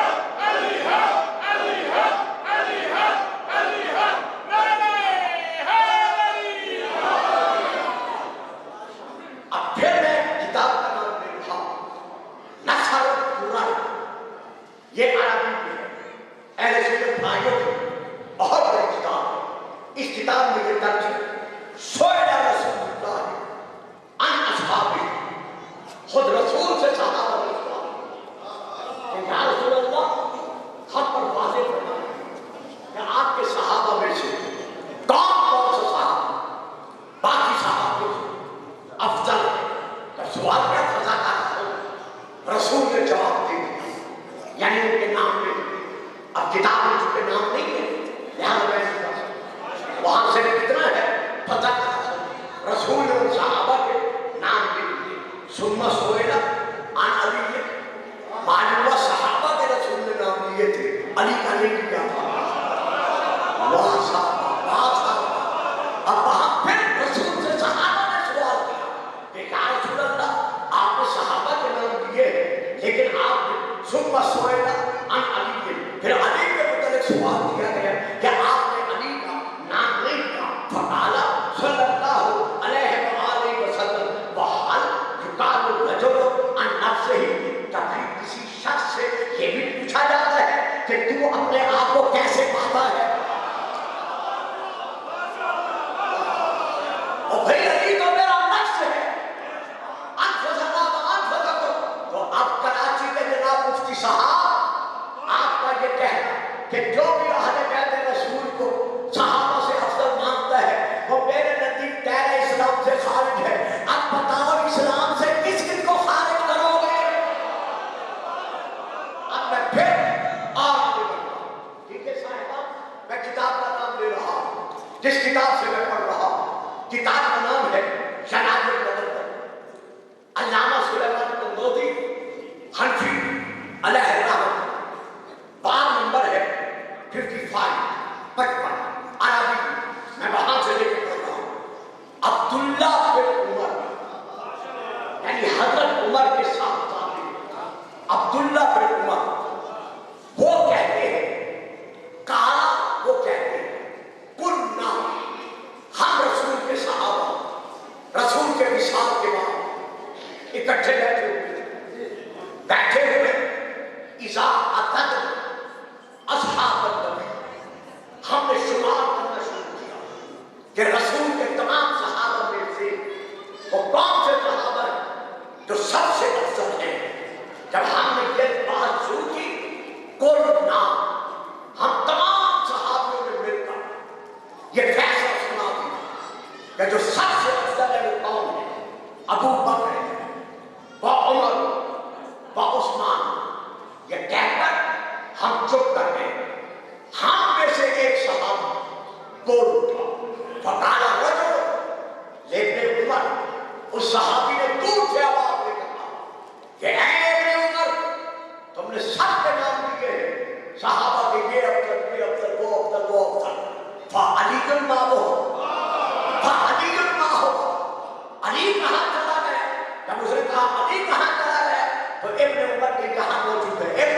علی ہے، علی ہے، علی ہے، علی ہے، نعرہ حیدری۔ اب پھر میں کتاب کا نام دے رہا ہوں نصر القرآن، یہ عربی میں ہے، اہل سنت بھائیوں کی بہت بڑی کتاب ہے۔ اس کتاب میں یہ درج ہے سئل رسول اللہ عن اصحابہ، خود رسول سے صحابہ نے سوال کہ یا رسول اللہ ہم پر واضح فرمائیں کہ آپ کے صحابہ میں سے کون کون سے صحابہ باقی صحابہ سے افضل ہے؟ جب سوال کیا فضا کا رسول نے جواب دے دیا، یعنی ان کے نام میں اب کتاب میں چونکہ نام نہیں ہے لہٰذا میں نہیں کہہ سکتا، وہاں سے کتنا ہے فضا کا رسول نے ان صحابہ کے نام لے دیے۔ ثم سئل عن علی، معلوم ہوا صحابہ کے رسول نے نام لیے تھے، علی کا نہیں کیا تھا۔ واہ صحابہ، واہ صحابہ۔ اب وہاں پھر رسول سے صحابہ نے سوال کیا کہ یا رسول اللہ آپ نے صحابہ کے نام دیے ہیں لیکن آپ نے ثم سئل عن علی، پھر علی کے متعلق سوال کیا گیا کہ آپ نے علی کا نام نہیں لیا۔ فقال صلی اللہ علیہ وآلہ وسلم وحل یقال الرجل عن نفسہ، کبھی کسی شخص سے یہ بھی پوچھا جاتا ہے کہ تو اپنے آپ کو کیسے پاتا ہے؟ اور بھائی علی تو میرا نفس ہے، انفسنا و انفسکم۔ تو اب کراچی کے جناب مفتی صاحب آپ کا یہ کہنا کہ جو بھی اہل بیت رسول کو صحابہ سے افضل مانتا ہے وہ میرے نزدیک دائرہ اسلام سے خارج ہے۔ اب بتاؤ اسلام سے کس کس کو خارج کرو گے؟ اب میں پھر آگے بڑھتا ہوں، ٹھیک ہے صاحبہ؟ میں کتاب کا نام لے رہا ہوں جس کتاب سے میں پڑھ رہا ہوں، کتاب کا نام ہے شناز المدد، علامہ سلیمان قنوطی حنفی علیہ الرحمۃ، باب نمبر ہے 55 عربی، میں وہاں سے لے کے پڑھ رہا ہوں۔ عبداللہ بن عمر، یعنی حضرت عمر کے ساتھ عبداللہ بن عمر، وہ کہتے ہیں کہا، وہ کہتے ہیں کننا، ہم رسول کے صحابہ رسول کے وصال کے بعد اکٹھے بیٹھے ہوئے اذا عدد اصحاب النبی، ہم نے شمار کرنا شروع کیا کہ رسول کے تمام صحابہ میں سے وہ کون سے صحابہ ہیں جو سب سے افضل ہیں۔ جب ہم نے یہ بات شروع کی کل نام، ہم تمام صحابیوں نے مل کر یہ فیصلہ سنا دیا کہ جو سب سے افضل ہے وہ کون ہے؟ ابو بکر و عمر و عثمان۔ یہ کہہ کر ہم چپ کر گئے، ہم میں سے ایک صحابی بول اٹھا، فقال رجل، لیکن عمر، اس صحابی نے دور سے آواز دے کر کہا کہ اے ابن عمر، تم نے سب کے نام دیے ہیں صحابہ کے، یہ افضل، یہ افضل، وہ افضل، وہ افضل، فعلی ما ہو، فعلی ما ہو، علی کہاں چلا گیا؟ جب اس نے کہا علی کہاں چلا گیا تو ابن عمر کے کہاں موجود ہے؟ ابن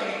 3,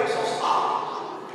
107,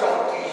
34।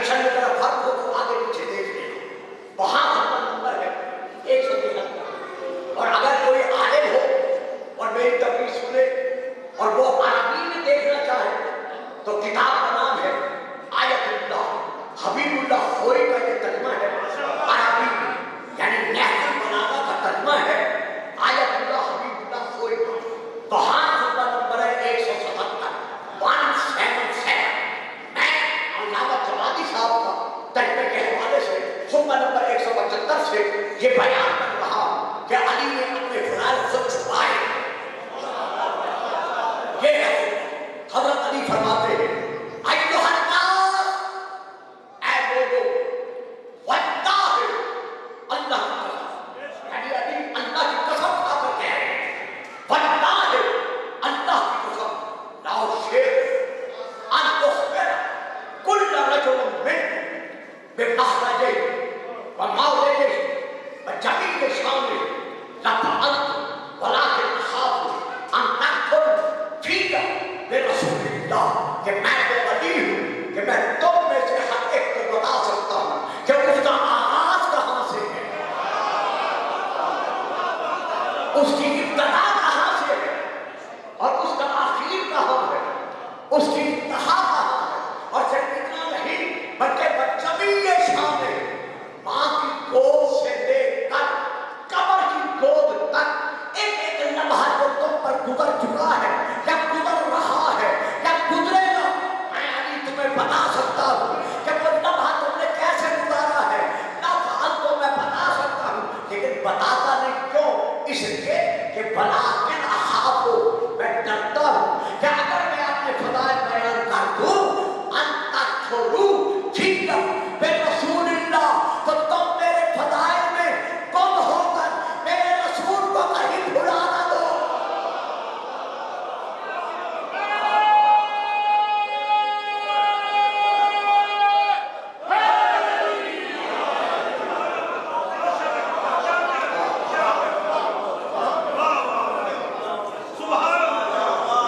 کنیکشن میں ذرا فرق ہو تو آگے پیچھے دیکھ لینا، وہاں ہمارا نمبر ہے 173۔ اور اگر کوئی عالم ہو اور میری تقریر سنے اور وہ عربی میں دیکھنا چاہے تو کتاب کا نام ہے آیت اللہ، حبیب اللہ خوئی کا یہ ترجمہ ہے عربی، یعنی نحو البلاغہ کا ترجمہ ہے آیت اللہ حبیب اللہ خوئی کا۔ وہاں ہمارا نمبر ہے 177 177۔ میں علامہ جوادی صاحب کا ترجمے کے حوالے سے خطبہ نمبر 175 سے یہ بیان کر رہا کہ علی نے اپنے فرائض خود چھپائے۔ یہ حضرت علی فرماتے ہیں ایھا الناس، اے لوگو، واللہ اللہ کی قسم، یعنی علی اللہ کی قسم کھا کر کہہ رہے ہیں واللہ اللہ کی قسم لا شیخ ان تخبر کل رجل منکم بمخرجہ ومولدہ وجمیع شانہ لفعلت ولکن اخاف ان تدخل فیہ برسول اللہ، کہ میں تو علی ہوں کہ میں تم میں سے ہر ایک کو بتا سکتا ہوں کہ اس کا آغاز کہاں سے ہے، اس کی ابتدا کہاں سے ہے اور اس کا آخر کہاں ہے، اس کی انتہا کہاں ہے۔ اور صرف اتنا نہیں بلکہ بجمیع شان ہے، ماں کی گود سے لے کر قبر کی گود تک ایک ایک لمحہ جو تم پر گزر چکا ہے یا گزر رہا ہے یا گزرے گا، میں علی تمہیں بتا سکتا ہوں کہ وہ لمحہ تم نے کیسے گزارا ہے، لفعل تو میں بتا سکتا ہوں لیکن بتاتا نہیں، کیوں؟ اس لیے کہ بلاکن اخاف ہو، میں ڈرتا ہوں کہ اگر میں اپنے فضائل بیان کر دوں ان تدخلوا فیہ برسول اللہ، تو تم میرے فضائل میں گم ہو کر میرے رسول کو کہیں بھلا نہ دو۔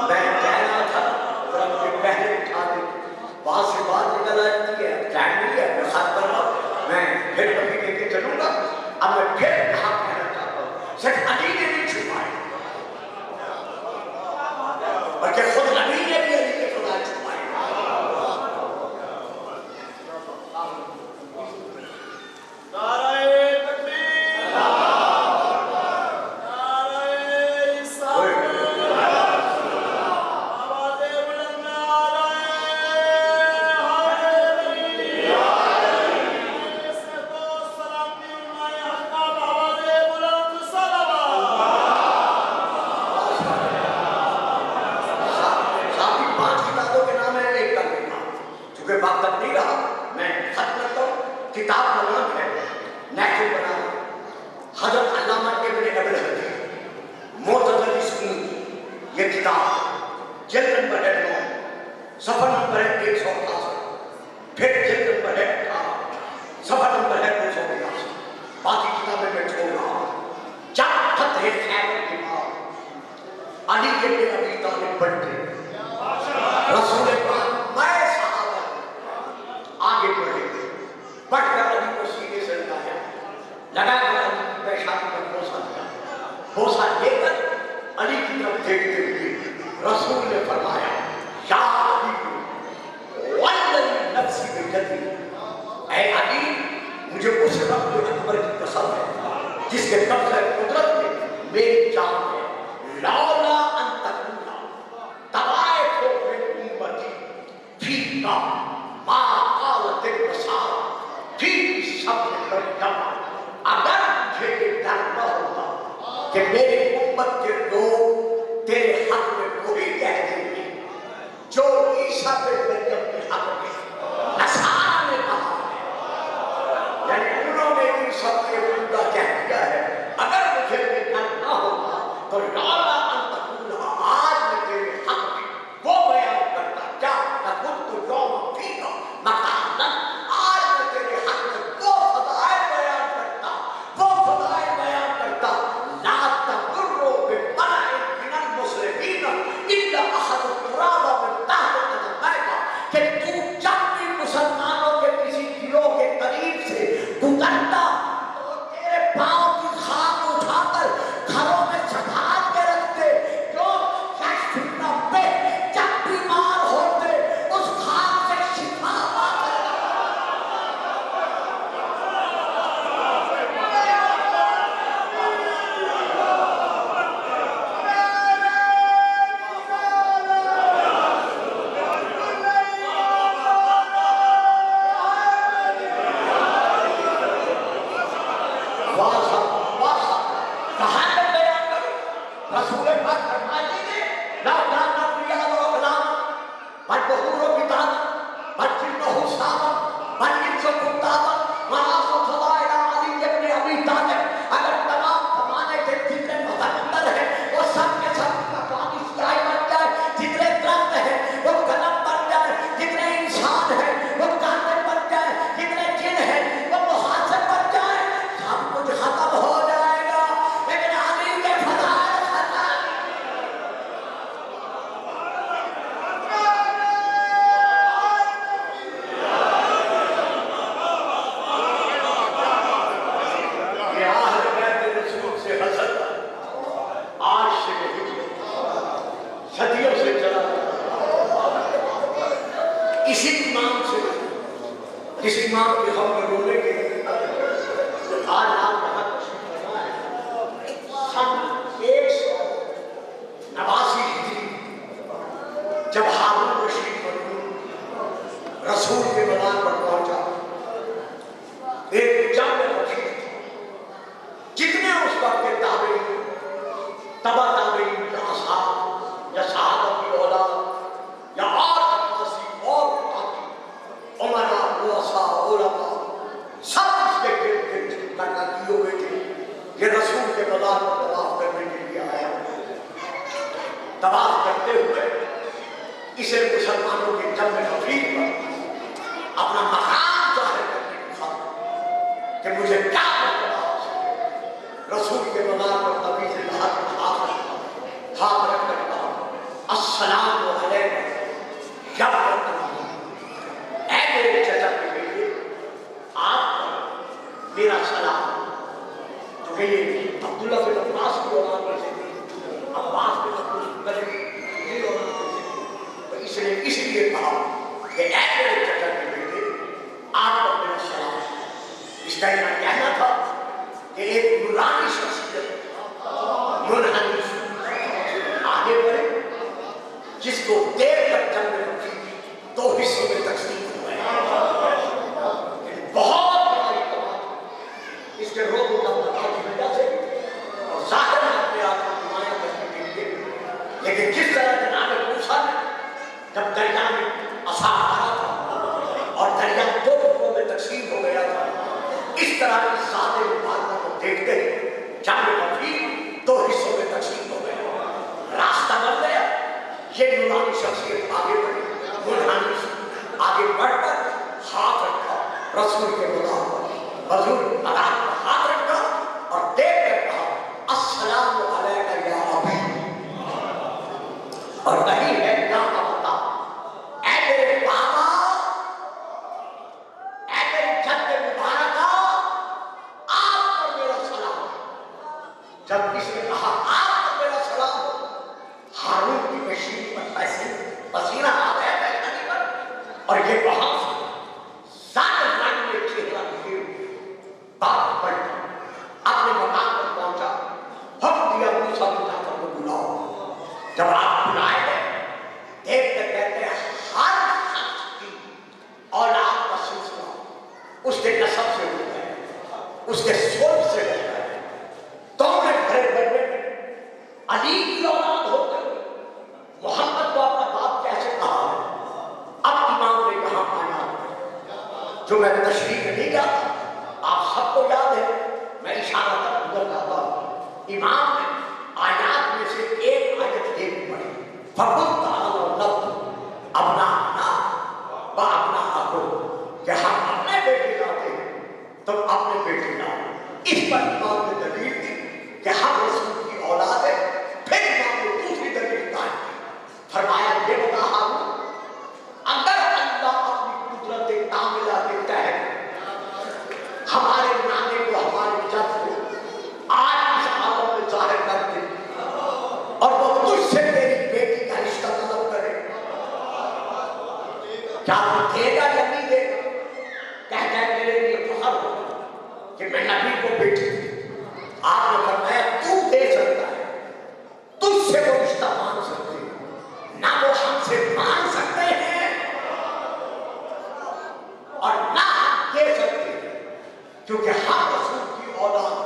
میں کہنا تھا ذرا مجھے پہلے اٹھا دیں، وہاں سے بات نکل آتی ہے، ٹائم نہیں ہے، میں خط کر رہا ہوں، میں پھر کبھی لے کے چلوں گا۔ اب میں پھر یہاں کہنا چاہتا ہوں صرف علی نے نہیں چھپائے بلکہ خود نبی نے بھی علی کے فضائل چھپائے۔ نعرہ تکبیر، نعرہ رسالت، آواز بلند، نعرہ حیدری، صلوات و سلام مائے احباب، آواز بلند، صلوات۔ ساتھی 5 کتابوں کے نام ہے، ایک کا نہیں نام، چونکہ وقت تک نہیں رہا میں ختم کرتا ہوں۔ کتاب کا نام ہے نحو البلاغہ، حضرت علامہ ابن ابی الحدید معتزلی سنی کی یہ کتاب، جلد نمبر ہے 9، صفحہ نمبر ہے 168، پھر جلد نمبر ہے 18، صفحہ نمبر ہے 282۔ باقی کتابیں میں چھوڑ رہا ہوں۔ جب فتح خیبر کے بعد علی ابن ابی طالب بنتے رسول پاک میں صحابہ آگے بڑھے، بڑھ کر علی کو سینے سے لگا کر علی کی پیشانی پر بوسہ دیا، بوسہ دے کر علی کی طرف دیکھتے ہوئے رسول نے فرمایا یا علی والذی نفسی بیدی، اے علی مجھے اس رب اکبر کی قسم ہے جس کے قبضہ قدرت میں میری جان ہے، لولا ان تکون طوائف من امتی فیک ما قالت البشر فی صبر الجمع، اگر مجھے یہ ڈر نہ ہوتا کہ میری امت کے لوگ تیرے حق میں وہی کہتے ہیں جو عیسیٰ بن مریم کے حق میں نصارہ نے کہا ہے، یعنی انہوں نے عیسیٰ کے پورا کہہ دیا ہے، اگر مجھے یہ ڈر نہ ہوتا تو لولا ان تکون، آج میں تیرے حق میں وہ بیان کرتا کیا لکنت یوم فیک مکانا، آج میں تیرے حق میں وہ فضائل بیان کرتا، وہ فضائل بیان کرتا، لا تضروا بمنع من المسلمین الا اخذ التراب من تحت قدميك، کہ تو ہم نے رونے کے آج آپ یہاں تشریف فرما ہے سن 189 ہجری جب ہارون رشید رسول کے میدان پر پہنچا ایک جنگ رکھی جتنے اس وقت کے تابعین تبا تابعین یا اصحاب یا صحابہ کی اولاد یا اور عمراء رؤساء علماء سب اس کے گرد اکٹھا کیے ہوئے تھے کہ رسول کے مزار پر طواف کرنے کے لیے آیا طواف کرتے ہوئے اسے مسلمانوں کے جنگ رفیق پر اپنا مقام ظاہر کرنے کی خاطر کہ مجھے کیا مطلب رسول کے مزار پر نبی سے ہاتھ رکھ کر کہا السلام علیکم یا میرے چچا کے بیٹے آپ میرا سلام جو کہ یہ عبداللہ بن عباس کی اولاد میں سے تھی عباس بن عبداللہ کی اولاد میں سے تھی تو اس نے اس لیے کہا کہ اے میرے چچا کے بیٹے آپ کو میرا سلام اس کا یہ کہنا تھا کہ ایک نورانی شخصیت منحنی آگے بڑھے جس کو دیر تک جنگ میں رکھی دو حصوں میں تقسیم بہت بڑا اقتدار اس کے روح و دمدمہ کی وجہ سے اور ظاہر اپنے آپ کو نمایاں کرنے کے لیے لیکن جس طرح جناب موسیٰ نے جب دریا میں عصا مارا تھا اور دریا دو ٹکڑوں میں تقسیم ہو گیا تھا اس طرح اس ذات مبارکہ کو دیکھتے جنگ رفیق دو حصوں میں تقسیم ہو گیا راستہ بن گیا یہ نورانی شخصیت آگے بڑھی منحنی آگے بڑھ کر ہاتھ رکھا رسول کے مدار پر حضور مدار پر ہاتھ رکھا اور دیکھ کر کہا السلام علیکم یا ابی اور نہیں ہے یا ابا اے میرے بابا اے میری جد مبارکہ آپ پر میرا سلام جب اس نے کہا آپ پر میرا سلام ہارون کی تشریف پر پسینہ آ گیا اور یہ وہاں سے سات رنگ میں چہرہ دکھے بات پڑھ اپنے مقام پر پہنچا حکم دیا موسیٰ بن جعفر کو بلاؤ جب آپ بلائے گئے دیکھتے کہتے ہیں ہر شخص کی اولاد کا سلسلہ اس کے نسب سے ہوتا ہے اس کے سوچ سے ہوتا ہے تم نے گھر بڑے علی کی اولاد ہو کر محمد کو اپنا باپ کیسے کہا ہے اب امام نے کہاں آیا جو میں تشریح نہیں جاتا آپ سب کو یاد ہے میں اشارہ تک گزر جاتا ہوں امام نے آیات میں سے ایک آیت ایک پڑھی فَقُلْ تَعَالَوْا نَبْتُ أَبْنَاءَنَا وَأَبْنَاءَكُمْ کہ ہم اپنے بیٹے لاتے ہیں تم اپنے بیٹے لاؤ اس پر امام نے دلیل دی کہ ہم رسول کی اولاد ہے پھر امام نے دوسری دلیل قائم کی فرمایا یہ بتا ہارون اگر اللہ اپنی قدرت کاملہ کے تحت ہمارے نانے کو ہماری جد کو آج اس عالم میں ظاہر کر دے اور وہ تجھ سے میری بیٹی کا رشتہ طلب کرے کیا وہ دے گا یا نہیں دے گا کہتا ہے میرے لیے فخر ہو کہ میں نبی کو بیٹی آپ نے فرمایا تو دے سکتا ہے تجھ سے وہ رشتہ مان سکتے نہ وہ ہم سے مان سکتے ہیں اور نہ ہم دے سکتے ہیں کیونکہ ہر رسول کی اولاد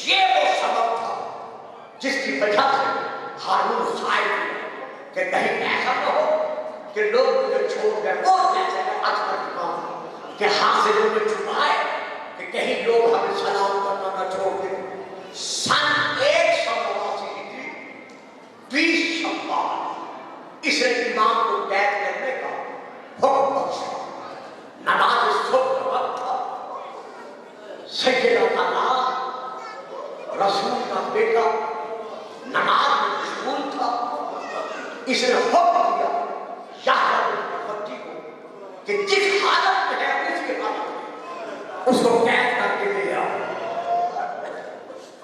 یہ وہ سبب تھا جس کی وجہ سے ہارون خائف ہوا کہ کہیں ایسا نہ ہو کہ لوگ مجھے چھوڑ گئے وہ جیسے میں آج کر چکا ہوں کہ حاصلوں میں چھپائے کہ کہیں لوگ ہمیں سلام کرنا نہ چھوڑ دیں سن 189 ہجری 20 شوال اسے امام کو قید کرنے کا حکم بخشا نماز صبح کا وقت تھا سیدنا طلحہ رسول کا بیٹا نماز میں مشغول تھا اس نے حکم دیا یحییٰ بن بختیٰ کو کہ جس حالت میں ہے اسی حالت میں اس کو قید کر کے لے آؤ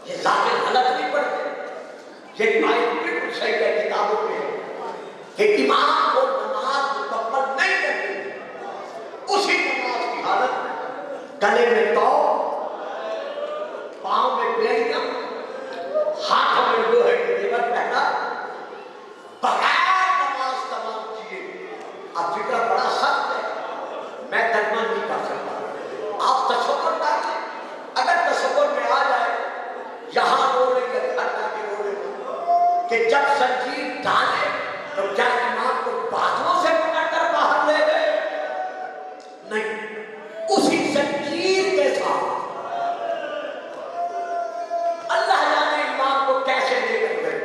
یہ ظاہر غلط نہیں پڑھتے یہ آیت بالکل صحیح ہے کتابوں میں ہے کہ امام کو نماز مکمل نہیں کرنی اسی نماز کی حالت میں گلے میں تو پاؤں میں بیڑیاں ہاتھوں میں لوہے کے زیور پہنا بغیر نماز تمام کیے. اب فکر بڑا سخت ہے میں ترجمہ نہیں کر سکتا. آپ تصور کر لیں اگر تصور میں آ جائے یہاں رو رہی ہے گھر جا کے رو رہی کہ جب زنجیر ڈالے تو کیا امام کو بازوؤں سے پکڑ کر باہر لے گئے؟ نہیں، اسی زنجیر کے ساتھ اللہ جانے امام کو کیسے لے کر گئے.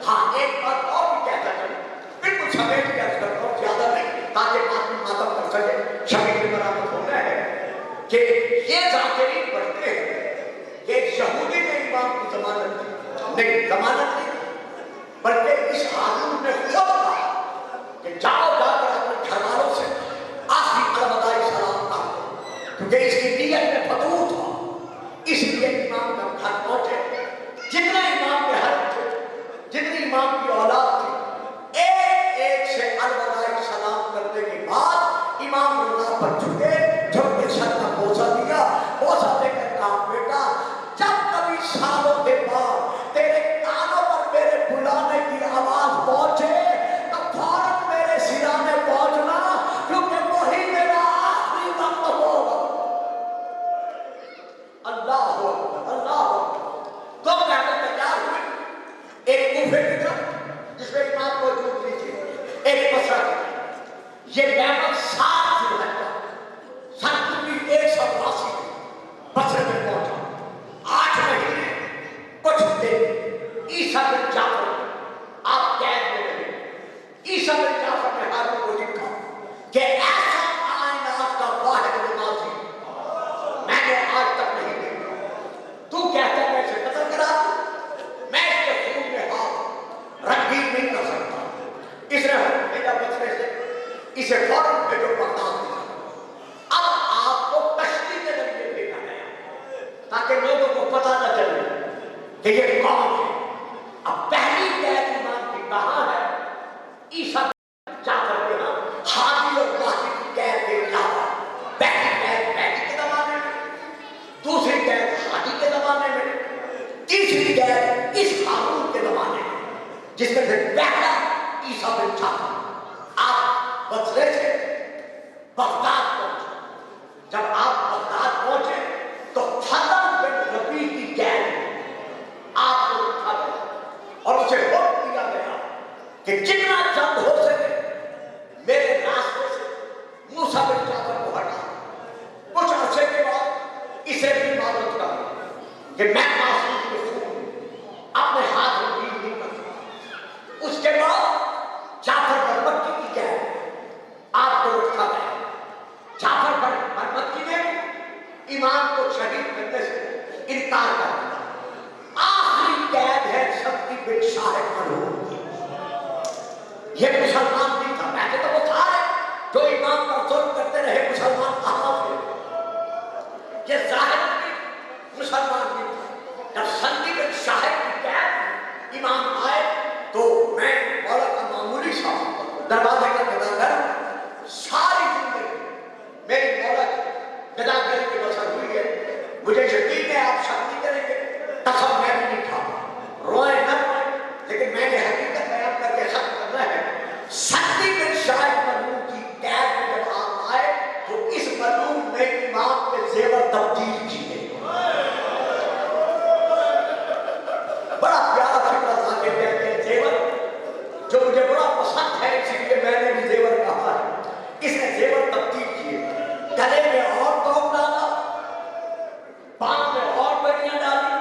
ہاں ایک بات اور بھی کہتا ہے بالکل سمیٹ کے عرض کرتا ہوں زیادہ نہیں تاکہ بات میں ماتم کر سکے. شبیر کی برآمد ہونا ہے کہ یہ ذاکرین پڑھتے ہیں کہ ایک یہودی نے امام کی ضمانت دی. نہیں، ضمانت نہیں بلکہ اس حاضر نے خود کہا کہ جاؤ جا کر اپنے گھر والوں سے آخری الوداعی سلام کہو، کیونکہ اس کی نیت میں فتور تھا. اس لیے امام کا گھر پہنچے. جتنے امام کے حق تھے، جتنی امام کی اولاد تھی، ایک ایک سے الوداعی سلام کرنے کے بعد امام رضا پر جھکے، جھک کے سر کا بوسہ دیا. بوسہ دے کر کہا بیٹا جب کبھی سالوں کے بعد تیرے کانوں پر میرے بلانے کی آواز پہنچے تو فوراً میرے سرانے پہنچنا، کیونکہ وہی میرا آخری وقت ہوگا. اللہ اکبر، اللہ اکبر. دو قیادت تیار ہوئی، ایک کوفے کی طرف جس میں امام موجود نہیں تھے، ایک بصرہ کی طرف. یہ قیامت 7 ذوالحجہ سن 182 بصرے میں پہنچا. 8 مہینے کچھ دن عیسیٰ بن جعفر آپ قید میں رہے. عیسیٰ بن جعفر نے ہارون کو لکھا کہ ایسا کائنات کا واحد نمازی میں نے آج تک نہیں دیکھا. تو کہتا ہے میں اسے قتل کرا دوں، میں اس کے خون میں ہاتھ رنگین نہیں کر سکتا. اس نے حکم بھیجا بصرے سے اسے فوراً بھیجو بغداد میں. اب آپ کو کشتی کے ذریعے بھیجا گیا تاکہ لوگوں کو پتہ نہ چلے کہ یہ کون ہے. اب پہلی قید امام کی کہاں ہے؟ عیسیٰ بن جعفر کے ہاں حاجی اور ماجی کی قید کے علاوہ. پہلی قید مہدی کے زمانے میں، دوسری قید حاجی کے زمانے میں، تیسری قید اس ہارون کے زمانے میں جس میں سے پہلا عیسیٰ بن جعفر. آپ بصرے سے بغداد پہنچے. جب آپ بغداد پہنچے تو فضل بن ربیع کی قید آپ کو رکھا گیا اور اسے حکم دیا گیا کہ جتنا جلد ہو سکے میرے راستے سے موسیٰ بن جعفر کو ہٹا. کچھ عرصے کے بعد اسے بھی معلوم کر کہ میں معصوم رسول ہوں، اپنے ہاتھ رنگین نہیں کر سکتا. اس کے بعد جعفر برمکی کی قید آپ کو رکھا گیا. جعفر برمکی نے امام کو شہید کرنے سے انکار کر دیا. آخری قید ہے سبتی بن شاہد مرحوم کی. یہ مسلمان نہیں تھا. پہلے تو وہ سارے جو امام پر ظلم کرتے رہے مسلمان کہاں تھے. یہ ظاہر بھی مسلمان نہیں تھا. جب سبتی بن شاہد کی قید امام آئے تو میں مولا کا معمولی سا دروازے کا گداگر ساری زندگی میری مولا کی گداگری کی بسر ہوئی ہے. مجھے یقین ہے آپ شک نہیں کریں گے. قسم میں بھی نہیں کھا روئے نہ روئے لیکن میں نے حقیقت بیان کر کے ختم کرنا ہے. سبتی بن شاہد مرحوم کی قید میں جب آپ آئے تو اس مرحوم نے امام کے زیور تبدیل کیے. بڑا پیارا فکر تھا کہ کہتے ہیں زیور جو مجھے بڑا پسند ہے اسی لیے میں نے بھی زیور کہا ہے. اس نے زیور تبدیل کیے. گلے میں اور توم ڈالا، پاؤں میں اور بڑیاں ڈالی،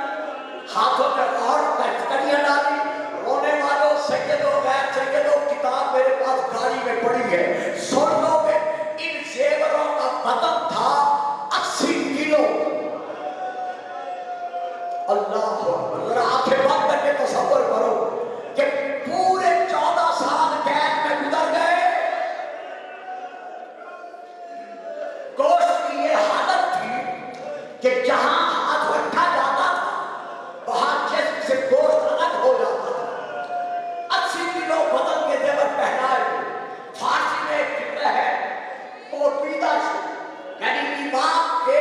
ہاتھوں میں اور کڑیاں ڈالی. رونے والوں سیدو غیر سیدو کتاب میرے پاس گاڑی میں پڑی ہے، سن لو گے. ان زیوروں کا وزن تھا 80 کلو. اللہ اکبر. ذرا آنکھیں بند کر کے تصور کرو کہ پورے 14 سال قید میں گزر گئے. گوشت کی یہ حالت تھی کہ جہاں ہاتھ رکھا جاتا تھا وہاں جسم سے گوشت الگ ہو جاتا تھا. 80 کلو بدن کے زیور پہنائے ہوئے. فارسی میں ایک فکر ہے پوٹیدہ سے یعنی امام کے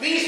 20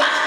10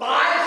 22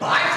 22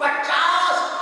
50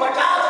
50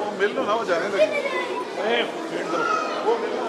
ਉਹ ਮਿਲ ਨੂੰ ਨਾ ਉਹ ਜਾਣੇ ਲੱਗੇ ਏ ਫੀਡ ਦੋ ਉਹ ਮਿਲ ਨੂੰ